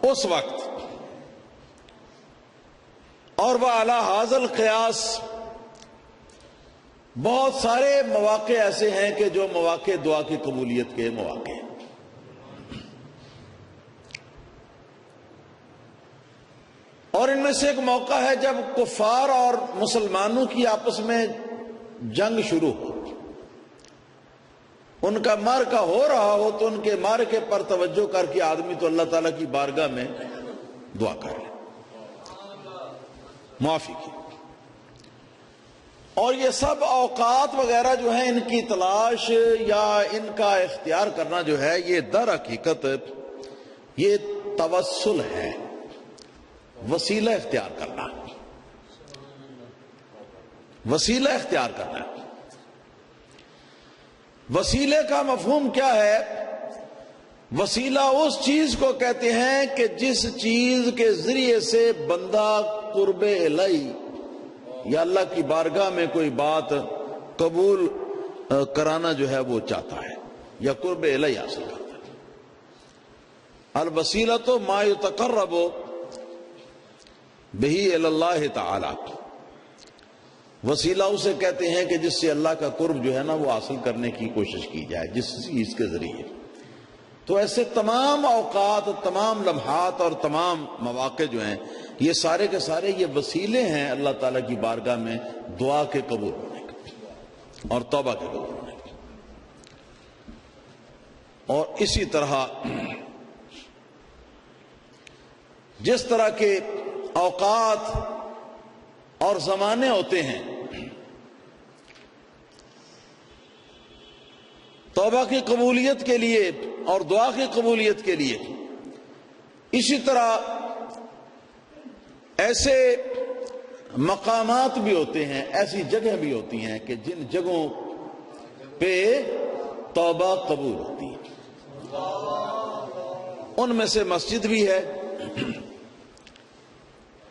اس وقت، اور وہ اعلی حاصل قیاس بہت سارے مواقع ایسے ہیں کہ جو مواقع دعا کی قبولیت کے مواقع ہیں۔ اور ان میں سے ایک موقع ہے جب کفار اور مسلمانوں کی آپس میں جنگ شروع ہو، ان کا معرکہ ہو رہا ہو تو ان کے معرکے پر توجہ کر کے آدمی تو اللہ تعالیٰ کی بارگاہ میں دعا کر لے معافی کی۔ اور یہ سب اوقات وغیرہ جو ہیں ان کی تلاش یا ان کا اختیار کرنا جو ہے یہ در حقیقت یہ توسل ہے، وسیلہ اختیار کرنا، وسیلہ اختیار کرنا ہے۔ وسیلے کا مفہوم کیا ہے؟ وسیلہ اس چیز کو کہتے ہیں کہ جس چیز کے ذریعے سے بندہ قرب الہی یا اللہ کی بارگاہ میں کوئی بات قبول کرانا جو ہے وہ چاہتا ہے یا قرب الہی حاصل کرتا ہے۔ الوسیلۃ ما یتقرب بہ الی اللہ تعالی، وسیلہ اسے کہتے ہیں کہ جس سے اللہ کا قرب جو ہے نا وہ حاصل کرنے کی کوشش کی جائے جس چیز کے ذریعے۔ تو ایسے تمام اوقات، تمام لمحات اور تمام مواقع جو ہیں یہ سارے کے سارے یہ وسیلے ہیں اللہ تعالیٰ کی بارگاہ میں دعا کے قبول ہونے کے اور توبہ کے قبول ہونے کے۔ اور اسی طرح جس طرح کے اوقات اور زمانے ہوتے ہیں توبہ کی قبولیت کے لیے اور دعا کی قبولیت کے لیے، اسی طرح ایسے مقامات بھی ہوتے ہیں، ایسی جگہ بھی ہوتی ہیں کہ جن جگہوں پہ توبہ قبول ہوتی ہے۔ ان میں سے مسجد بھی ہے،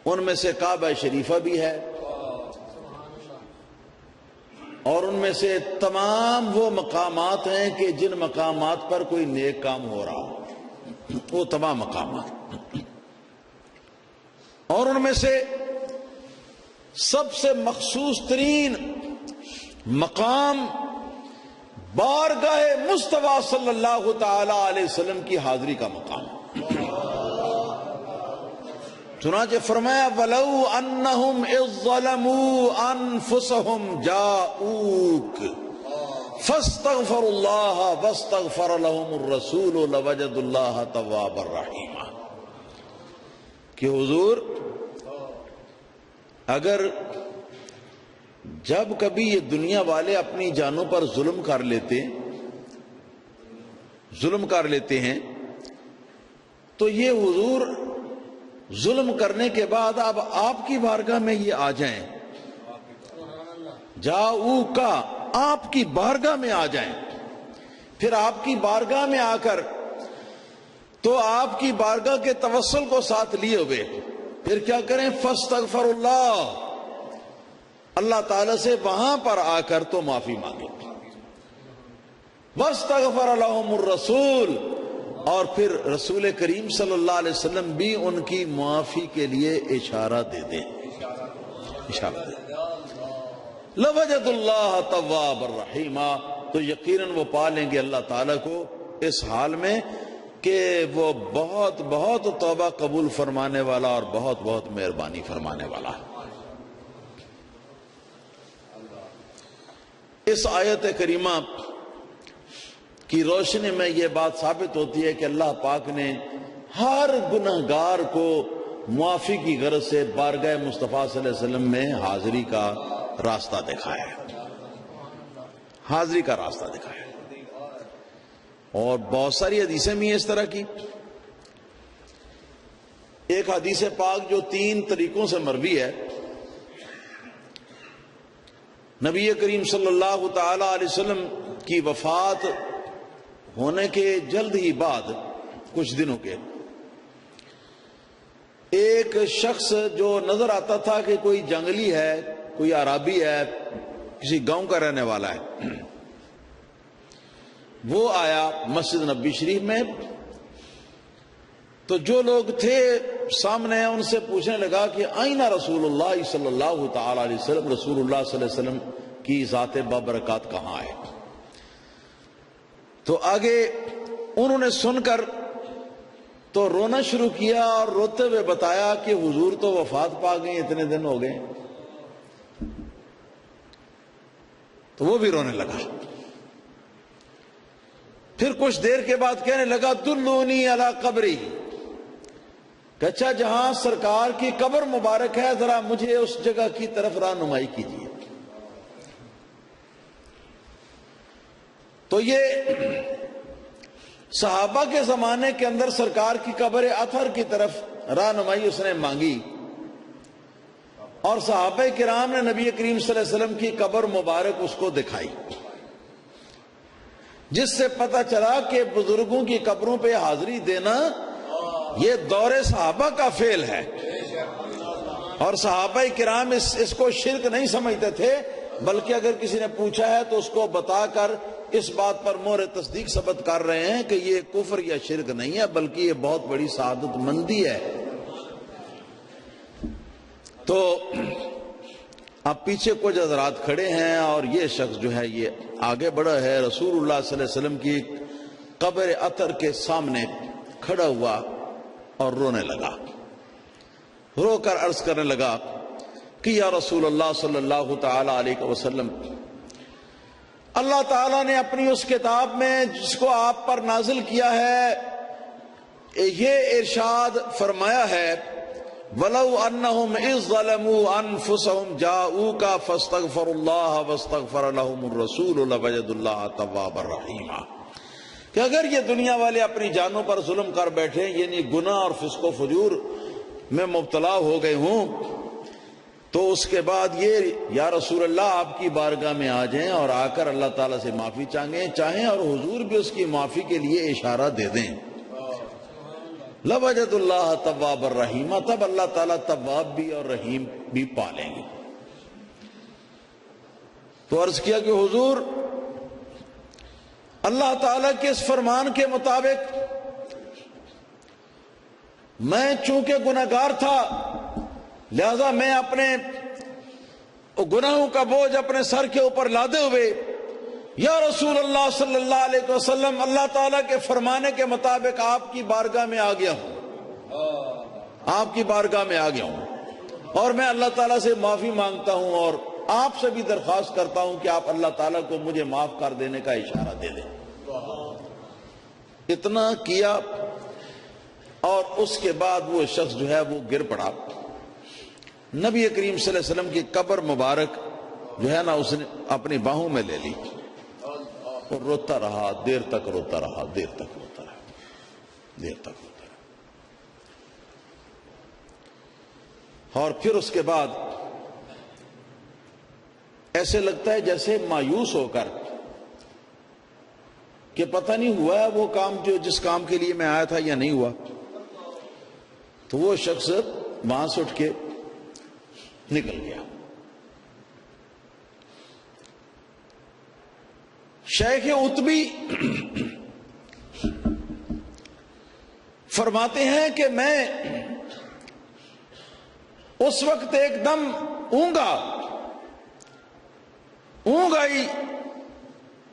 ان میں سے کعبہ شریفہ بھی ہے، اور ان میں سے تمام وہ مقامات ہیں کہ جن مقامات پر کوئی نیک کام ہو رہا ہو، وہ تمام مقامات۔ اور ان میں سے سب سے مخصوص ترین مقام بارگاہ مصطفیٰ صلی اللہ تعالی علیہ وسلم کی حاضری کا مقام۔ چنانچہ فرمایا وَلَوْ أَنَّهُمْ إِذ ظَّلَمُوا أَنفُسَهُمْ جَاءُوكَ فَاسْتَغْفَرُوا اللَّهَ وَاسْتَغْفَرَ لَهُمُ الرَّسُولُ لَوَجَدُوا اللَّهَ تَوَّابًا رَحِيمًا، کہ حضور اگر جب کبھی یہ دنیا والے اپنی جانوں پر ظلم کر لیتے ہیں تو یہ حضور ظلم کرنے کے بعد اب آپ کی بارگاہ میں یہ آ جائیں، جاؤ کا آپ کی بارگاہ میں آ جائیں، پھر آپ کی بارگاہ میں آ کر تو آپ کی بارگاہ کے توسل کو ساتھ لیے ہوئے پھر کیا کریں؟ فاستغفر اللہ، اللہ تعالی سے وہاں پر آ کر تو معافی مانگیں، واستغفر لهم الرسول، اور پھر رسول کریم صلی اللہ علیہ وسلم بھی ان کی معافی کے لیے اشارہ دے دیں، اشارہ دے دیں، لوجد اللہ توابا رحیما، تو یقیناً وہ پا لیں گے اللہ تعالیٰ کو اس حال میں کہ وہ بہت بہت توبہ قبول فرمانے والا اور بہت بہت مہربانی فرمانے والا ہے۔ اس آیت کریمہ کی روشنی میں یہ بات ثابت ہوتی ہے کہ اللہ پاک نے ہر گنہگار کو معافی کی غرض سے بارگاہ مصطفیٰ صلی اللہ علیہ وسلم میں حاضری کا راستہ دکھایا ہے، حاضری کا راستہ دکھایا ہے۔ اور بہت ساری حدیثیں بھی ہیں اس طرح کی۔ ایک حدیث پاک جو 3 طریقوں سے مروی ہے، نبی کریم صلی اللہ تعالی علیہ وسلم کی وفات ہونے کے جلد ہی بعد کچھ دنوں کے ایک شخص جو نظر آتا تھا کہ کوئی جنگلی ہے، کوئی عرابی ہے، کسی گاؤں کا رہنے والا ہے، وہ آیا مسجد نبوی شریف میں۔ تو جو لوگ تھے سامنے ان سے پوچھنے لگا کہ آئینہ رسول اللہ صلی اللہ تعالی علیہ وسلم، رسول اللہ صلی اللہ علیہ وسلم کی ذات بابرکات کہاں ہے؟ تو آگے انہوں نے سن کر تو رونا شروع کیا اور روتے ہوئے بتایا کہ حضور تو وفات پا گئے، اتنے دن ہو گئے۔ تو وہ بھی رونے لگا۔ پھر کچھ دیر کے بعد کہنے لگا دلونی علی قبری، کہ اچھا جہاں سرکار کی قبر مبارک ہے ذرا مجھے اس جگہ کی طرف رہنمائی کیجیے۔ تو یہ صحابہ کے زمانے کے اندر سرکار کی قبر اطہر کی طرف رہنمائی اس نے مانگی، اور صحابہ کرام نے نبی کریم صلی اللہ علیہ وسلم کی قبر مبارک اس کو دکھائی، جس سے پتہ چلا کہ بزرگوں کی قبروں پہ حاضری دینا یہ دور صحابہ کا فعل ہے، اور صحابہ کرام اس کو شرک نہیں سمجھتے تھے، بلکہ اگر کسی نے پوچھا ہے تو اس کو بتا کر اس بات پر مہر تصدیق ثبت کر رہے ہیں کہ یہ کفر یا شرک نہیں ہے، بلکہ یہ بہت بڑی سعادت مندی ہے۔ تو اب پیچھے کچھ حضرات کھڑے ہیں اور یہ شخص جو ہے یہ آگے بڑھا ہے، رسول اللہ صلی اللہ علیہ وسلم کی قبر اطہر کے سامنے کھڑا ہوا اور رونے لگا، رو کر عرض کرنے لگا کہ یا رسول اللہ صلی اللہ تعالی علیہ وسلم، اللہ تعالیٰ نے اپنی اس کتاب میں جس کو آپ پر نازل کیا ہے یہ ارشاد فرمایا ہے وَلَوْ أَنَّهُمْ إِذْ ظَلَمُوا أَنفُسَهُمْ جَاءُوكَ فَاسْتَغْفَرُوا اللَّهَ وَاسْتَغْفَرَ لَهُمُ الرَّسُولُ لَوَجَدُوا اللَّهَ تَوَّابًا رَحِيمًا، کہ اگر یہ دنیا والے اپنی جانوں پر ظلم کر بیٹھے، یعنی گناہ اور فسق و فجور میں مبتلا ہو گئے ہوں، تو اس کے بعد یہ یا رسول اللہ آپ کی بارگاہ میں آ جائیں اور آ کر اللہ تعالیٰ سے معافی چاہیں اور حضور بھی اس کی معافی کے لیے اشارہ دے دیں، لَوَجَدُ اللَّهَ تَوَّابًا رَحِيمًا، تب اللہ تعالیٰ تواب بھی اور رحیم بھی پالیں گے۔ تو عرض کیا کہ حضور اللہ تعالیٰ کے اس فرمان کے مطابق میں چونکہ گناہگار تھا، لہذا میں اپنے گناہوں کا بوجھ اپنے سر کے اوپر لادے ہوئے یا رسول اللہ صلی اللہ علیہ وسلم اللہ تعالیٰ کے فرمانے کے مطابق آپ کی بارگاہ میں آ گیا ہوں، آپ کی بارگاہ میں آ گیا ہوں، اور میں اللہ تعالیٰ سے معافی مانگتا ہوں اور آپ سے بھی درخواست کرتا ہوں کہ آپ اللہ تعالیٰ کو مجھے معاف کر دینے کا اشارہ دے دیں۔ اتنا کیا اور اس کے بعد وہ شخص جو ہے وہ گر پڑا، نبی کریم صلی اللہ علیہ وسلم کی قبر مبارک جو ہے نا اس نے اپنی باہوں میں لے لی اور روتا رہا، دیر تک روتا رہا، دیر تک روتا رہا، دیر تک روتا رہا، اور پھر اس کے بعد ایسے لگتا ہے جیسے مایوس ہو کر کہ پتہ نہیں ہوا ہے وہ کام جو جس کام کے لیے میں آیا تھا یا نہیں ہوا۔ تو وہ شخص وہاں سے اٹھ کے نکل گیا۔ شیخ عتبی فرماتے ہیں کہ میں اس وقت ایک دم اونگا ہی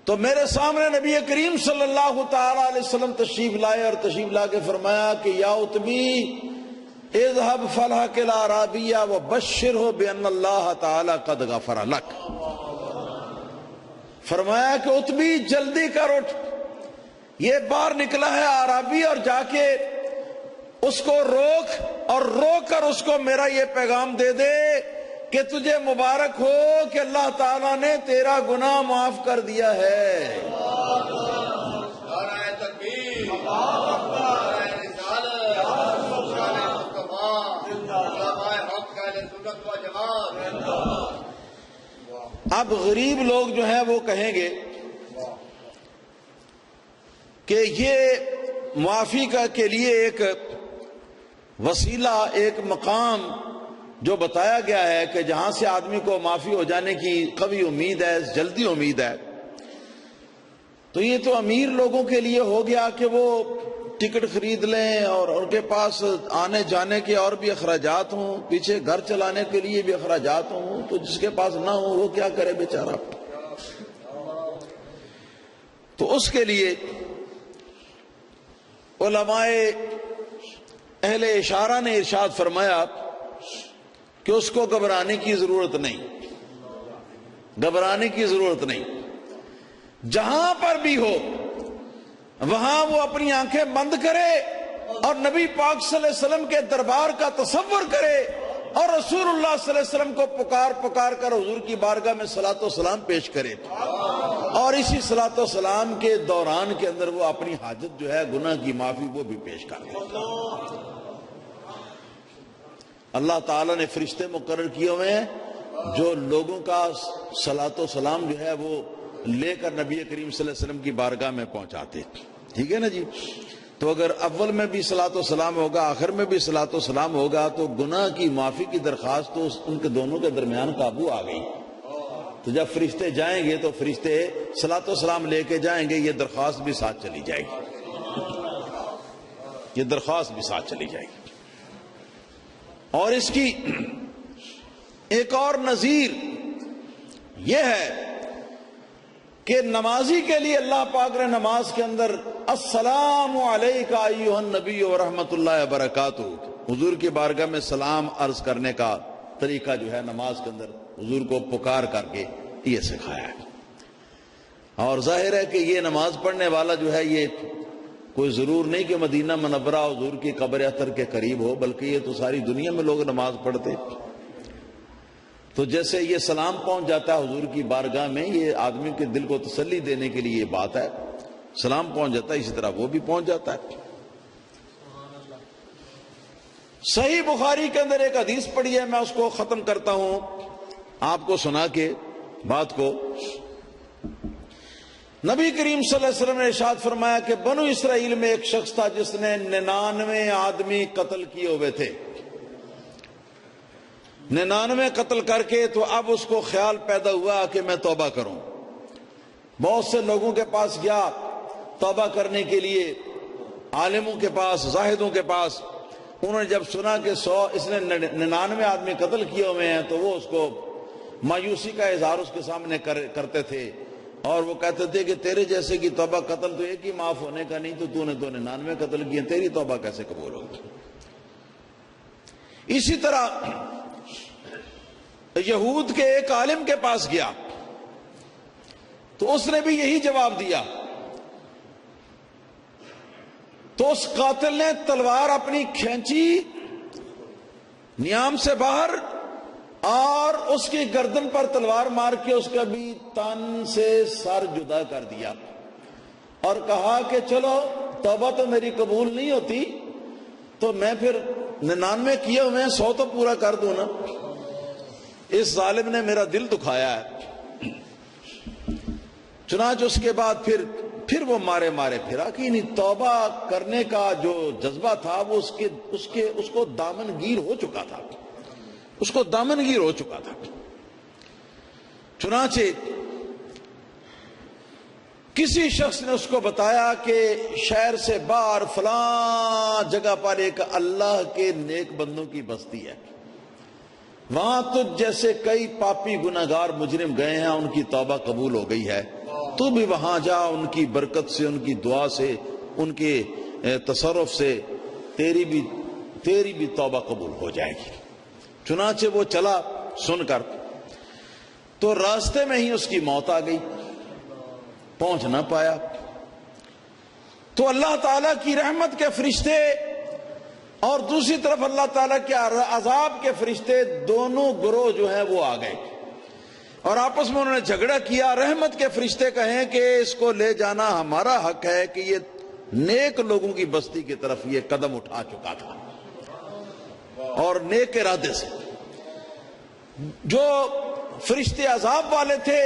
تو میرے سامنے نبی کریم صلی اللہ تعالی علیہ وسلم تشریف لائے اور تشریف لا کے فرمایا کہ یا عتبی اذهب فلحق العرابی وبشرہ بان اللہ تعالی قد غفر لک، فرمایا کہ عتبی جلدی کر اٹھ، یہ باہر نکلا ہے عرابی، اور جا کے اس کو روک اور روک کر اس کو میرا یہ پیغام دے دے کہ تجھے مبارک ہو کہ اللہ تعالیٰ نے تیرا گناہ معاف کر دیا ہے۔ اب غریب لوگ جو ہیں وہ کہیں گے کہ یہ معافی کے لیے ایک وسیلہ، ایک مقام جو بتایا گیا ہے کہ جہاں سے آدمی کو معافی ہو جانے کی قوی امید ہے، جلدی امید ہے، تو یہ تو امیر لوگوں کے لیے ہو گیا کہ وہ ٹکٹ خرید لیں اور ان کے پاس آنے جانے کے اور بھی اخراجات ہوں، پیچھے گھر چلانے کے لیے بھی اخراجات ہوں، تو جس کے پاس نہ ہو وہ کیا کرے بیچارہ۔ تو اس کے لیے علماء اہل اشارہ نے ارشاد فرمایا کہ اس کو گھبرانے کی ضرورت نہیں، گھبرانے کی ضرورت نہیں، جہاں پر بھی ہو وہاں وہ اپنی آنکھیں بند کرے اور نبی پاک صلی اللہ علیہ وسلم کے دربار کا تصور کرے اور رسول اللہ صلی اللہ علیہ وسلم کو پکار پکار کر حضور کی بارگاہ میں صلاۃ و سلام پیش کرے، اور اسی صلاۃ و سلام کے دوران کے اندر وہ اپنی حاجت جو ہے گناہ کی معافی وہ بھی پیش کر دے۔ اللہ تعالیٰ نے فرشتے مقرر کیے ہوئے ہیں جو لوگوں کا صلاۃ و سلام جو ہے وہ لے کر نبی کریم صلی اللہ علیہ وسلم کی بارگاہ میں پہنچاتے، ٹھیک ہے نا جی۔ تو اگر اول میں بھی صلاۃ و سلام ہوگا، آخر میں بھی صلاۃ و سلام ہوگا، تو گناہ کی معافی کی درخواست تو ان کے دونوں کے درمیان قابو آ گئی۔ تو جب فرشتے جائیں گے تو فرشتے صلاۃ و سلام لے کے جائیں گے، یہ درخواست بھی ساتھ چلی جائے گی، یہ درخواست بھی ساتھ چلی جائے گی۔ اور اس کی ایک اور نظیر یہ ہے کہ نمازی کے لیے اللہ پاک نے نماز کے اندر السلام علیک ایھا النبی ورحمۃ اللہ وبرکاتہ، حضور کی بارگاہ میں سلام عرض کرنے کا طریقہ جو ہے نماز کے اندر حضور کو پکار کر کے یہ سکھایا ہے۔ اور ظاہر ہے کہ یہ نماز پڑھنے والا جو ہے یہ کوئی ضرور نہیں کہ مدینہ منورہ حضور کی قبر اطہر کے قریب ہو، بلکہ یہ تو ساری دنیا میں لوگ نماز پڑھتے۔ تو جیسے یہ سلام پہنچ جاتا ہے حضور کی بارگاہ میں، یہ آدمی کے دل کو تسلی دینے کے لیے یہ بات ہے، سلام پہنچ جاتا ہے، اسی طرح وہ بھی پہنچ جاتا ہے۔ صحیح بخاری کے اندر ایک حدیث پڑھی ہے، میں اس کو ختم کرتا ہوں آپ کو سنا کے بات کو۔ نبی کریم صلی اللہ علیہ وسلم نے ارشاد فرمایا کہ بنو اسرائیل میں ایک شخص تھا جس نے 99 آدمی قتل کیے ہوئے تھے، 99 قتل کر کے، تو اب اس کو خیال پیدا ہوا کہ میں توبہ کروں۔ بہت سے لوگوں کے پاس گیا توبہ کرنے کے لیے، عالموں کے پاس، زاہدوں کے پاس۔ انہوں نے جب سنا کہ اس نے 99 آدمی قتل کیے ہوئے ہیں تو وہ اس کو مایوسی کا اظہار اس کے سامنے کرتے تھے، اور وہ کہتے تھے کہ تیرے جیسے کی توبہ قتل تو ایک ہی معاف ہونے کا نہیں، تو نے 99 قتل کیے، تیری توبہ کیسے قبول ہوگی؟ اسی طرح یہود کے ایک عالم کے پاس گیا تو اس نے بھی یہی جواب دیا، تو اس قاتل نے تلوار اپنی کھینچی نیام سے باہر اور اس کی گردن پر تلوار مار کے اس کا بھی تن سے سر جدا کر دیا، اور کہا کہ چلو توبہ تو میری قبول نہیں ہوتی تو میں پھر 99 کیے ہوئے ہیں، 100 تو پورا کر دوں نا۔ اس ظالم نے میرا دل دکھایا ہے۔ چنانچہ اس کے بعد پھر وہ مارے پھرا کہ نہیں، توبہ کرنے کا جو جذبہ تھا وہ اس کو دامن گیر ہو چکا تھا، اس کو دامن گیر ہو چکا تھا۔ چنانچہ کسی شخص نے اس کو بتایا کہ شہر سے باہر فلاں جگہ پر ایک اللہ کے نیک بندوں کی بستی ہے، وہاں تجھ جیسے کئی پاپی گناہگار مجرم گئے ہیں، ان کی توبہ قبول ہو گئی ہے، تو بھی وہاں جا، ان کی برکت سے، ان کی دعا سے، ان کے تصرف سے تیری بھی توبہ قبول ہو جائے گی۔ چنانچہ وہ چلا سن کر، تو راستے میں ہی اس کی موت آ گئی، پہنچ نہ پایا۔ تو اللہ تعالیٰ کی رحمت کے فرشتے اور دوسری طرف اللہ تعالیٰ کے عذاب کے فرشتے دونوں گروہ جو ہیں وہ آ گئے اور آپس میں انہوں نے جھگڑا کیا. رحمت کے فرشتے کہیں کہ اس کو لے جانا ہمارا حق ہے کہ یہ نیک لوگوں کی بستی کی طرف یہ قدم اٹھا چکا تھا اور نیک ارادے سے. جو فرشتے عذاب والے تھے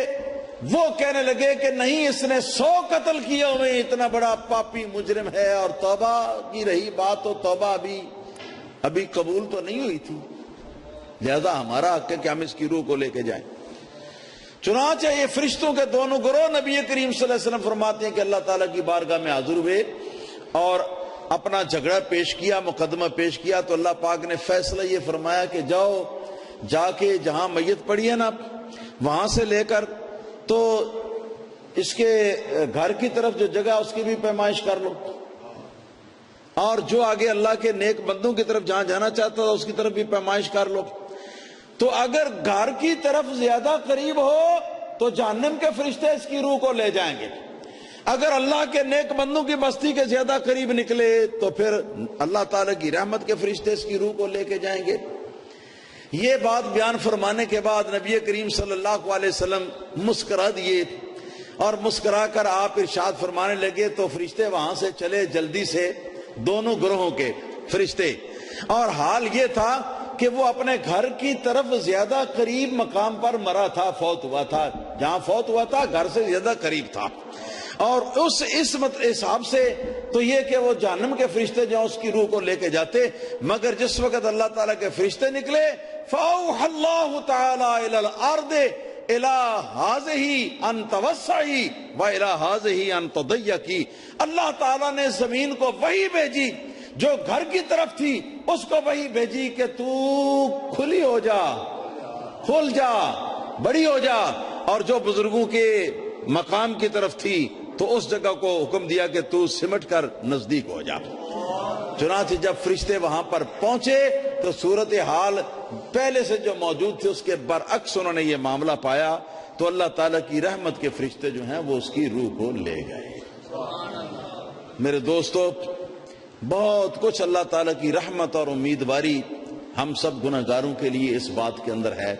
وہ کہنے لگے کہ نہیں، اس نے 100 قتل کیے ہوئے، اتنا بڑا پاپی مجرم ہے، اور توبہ کی رہی بات تو توبہ ابھی قبول تو نہیں ہوئی تھی، لہذا ہمارا حق ہے کہ ہم اس کی روح کو لے کے جائیں. چنانچہ یہ فرشتوں کے دونوں گروہ نبی کریم صلی اللہ علیہ وسلم فرماتے ہیں کہ اللہ تعالیٰ کی بارگاہ میں حاضر ہوئے اور اپنا جھگڑا پیش کیا، مقدمہ پیش کیا. تو اللہ پاک نے فیصلہ یہ فرمایا کہ جاؤ، جا کے جہاں میت پڑی ہے نا وہاں سے لے کر تو اس کے گھر کی طرف جو جگہ اس کی بھی پیمائش کر لو، اور جو آگے اللہ کے نیک بندوں کی طرف جہاں جانا چاہتا تھا اس کی طرف بھی پیمائش کر لو. تو اگر گھر کی طرف زیادہ قریب ہو تو جہنم کے فرشتے اس کی روح کو لے جائیں گے، اگر اللہ کے نیک بندوں کی بستی کے زیادہ قریب نکلے تو پھر اللہ تعالیٰ کی رحمت کے فرشتے اس کی روح کو لے کے جائیں گے. یہ بات بیان فرمانے کے بعد نبی کریم صلی اللہ علیہ وسلم مسکرا دیے اور مسکرا کر آپ ارشاد فرمانے لگے. تو فرشتے وہاں سے چلے جلدی سے، دونوں گروہوں کے فرشتے، اور حال یہ تھا کہ وہ اپنے گھر کی طرف زیادہ قریب مقام پر مرا تھا، فوت ہوا تھا، جہاں فوت ہوا تھا گھر سے زیادہ قریب تھا. اور اس حساب سے تو یہ کہ وہ جہنم کے فرشتے جہاں اس کی روح کو لے کے جاتے، مگر جس وقت اللہ تعالیٰ کے فرشتے نکلے فَأَوْحَى اللَّهُ تَعَالَى إِلَى الْأَرْضِ إِلَى هَٰذِهِ أَن تَوَسَّعِي وَإِلَى هَٰذِهِ أَن تَضَيَّقِي. اللہ تعالیٰ نے زمین کو وحی بھیجی، جو گھر کی طرف تھی اس کو وحی بھیجی کہ تو کھلی ہو جا، کھل جا، بڑی ہو جا، اور جو بزرگوں کے مقام کی طرف تھی تو اس جگہ کو حکم دیا کہ تو سمٹ کر نزدیک ہو جا. چنانچہ جب فرشتے وہاں پر پہنچے تو صورتحال پہلے سے جو موجود تھے اس کے برعکس انہوں نے یہ معاملہ پایا. تو اللہ تعالیٰ کی رحمت کے فرشتے جو ہیں وہ اس کی روح کو لے گئے. میرے دوستو، بہت کچھ اللہ تعالیٰ کی رحمت اور امیدواری ہم سب گناہگاروں کے لیے اس بات کے اندر ہے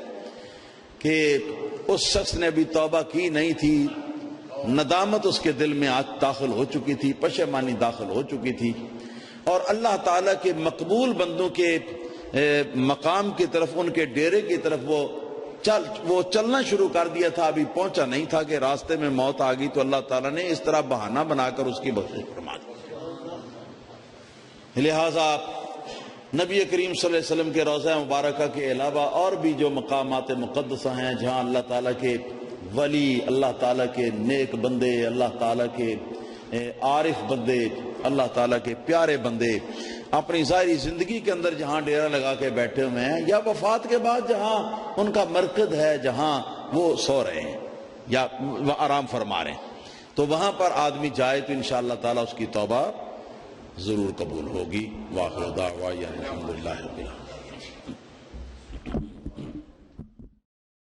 کہ اس شخص نے ابھی توبہ کی نہیں تھی، ندامت اس کے دل میں داخل ہو چکی تھی، پشیمانی داخل ہو چکی تھی، اور اللہ تعالیٰ کے مقبول بندوں کے مقام کی طرف، ان کے ڈیرے کی طرف وہ چلنا شروع کر دیا تھا. ابھی پہنچا نہیں تھا کہ راستے میں موت آ گئی تو اللہ تعالیٰ نے اس طرح بہانہ بنا کر اس کی بخشش فرما دی. لہذا نبی کریم صلی اللہ علیہ وسلم کے روضہ مبارکہ کے علاوہ اور بھی جو مقامات مقدسہ ہیں جہاں اللہ تعالیٰ کے ولی، اللہ تعالیٰ کے نیک بندے، اللہ تعالیٰ کے عارف بندے، اللہ تعالیٰ کے پیارے بندے اپنی ظاہری زندگی کے اندر جہاں ڈیرہ لگا کے بیٹھے ہوئے ہیں، یا وفات کے بعد جہاں ان کا مرکز ہے، جہاں وہ سو رہے ہیں یا آرام فرما رہے ہیں، تو وہاں پر آدمی جائے تو انشاءاللہ تعالیٰ اس کی توبہ ضرور قبول ہوگی. وآخر دعوانا الحمدللہ رب العالمین.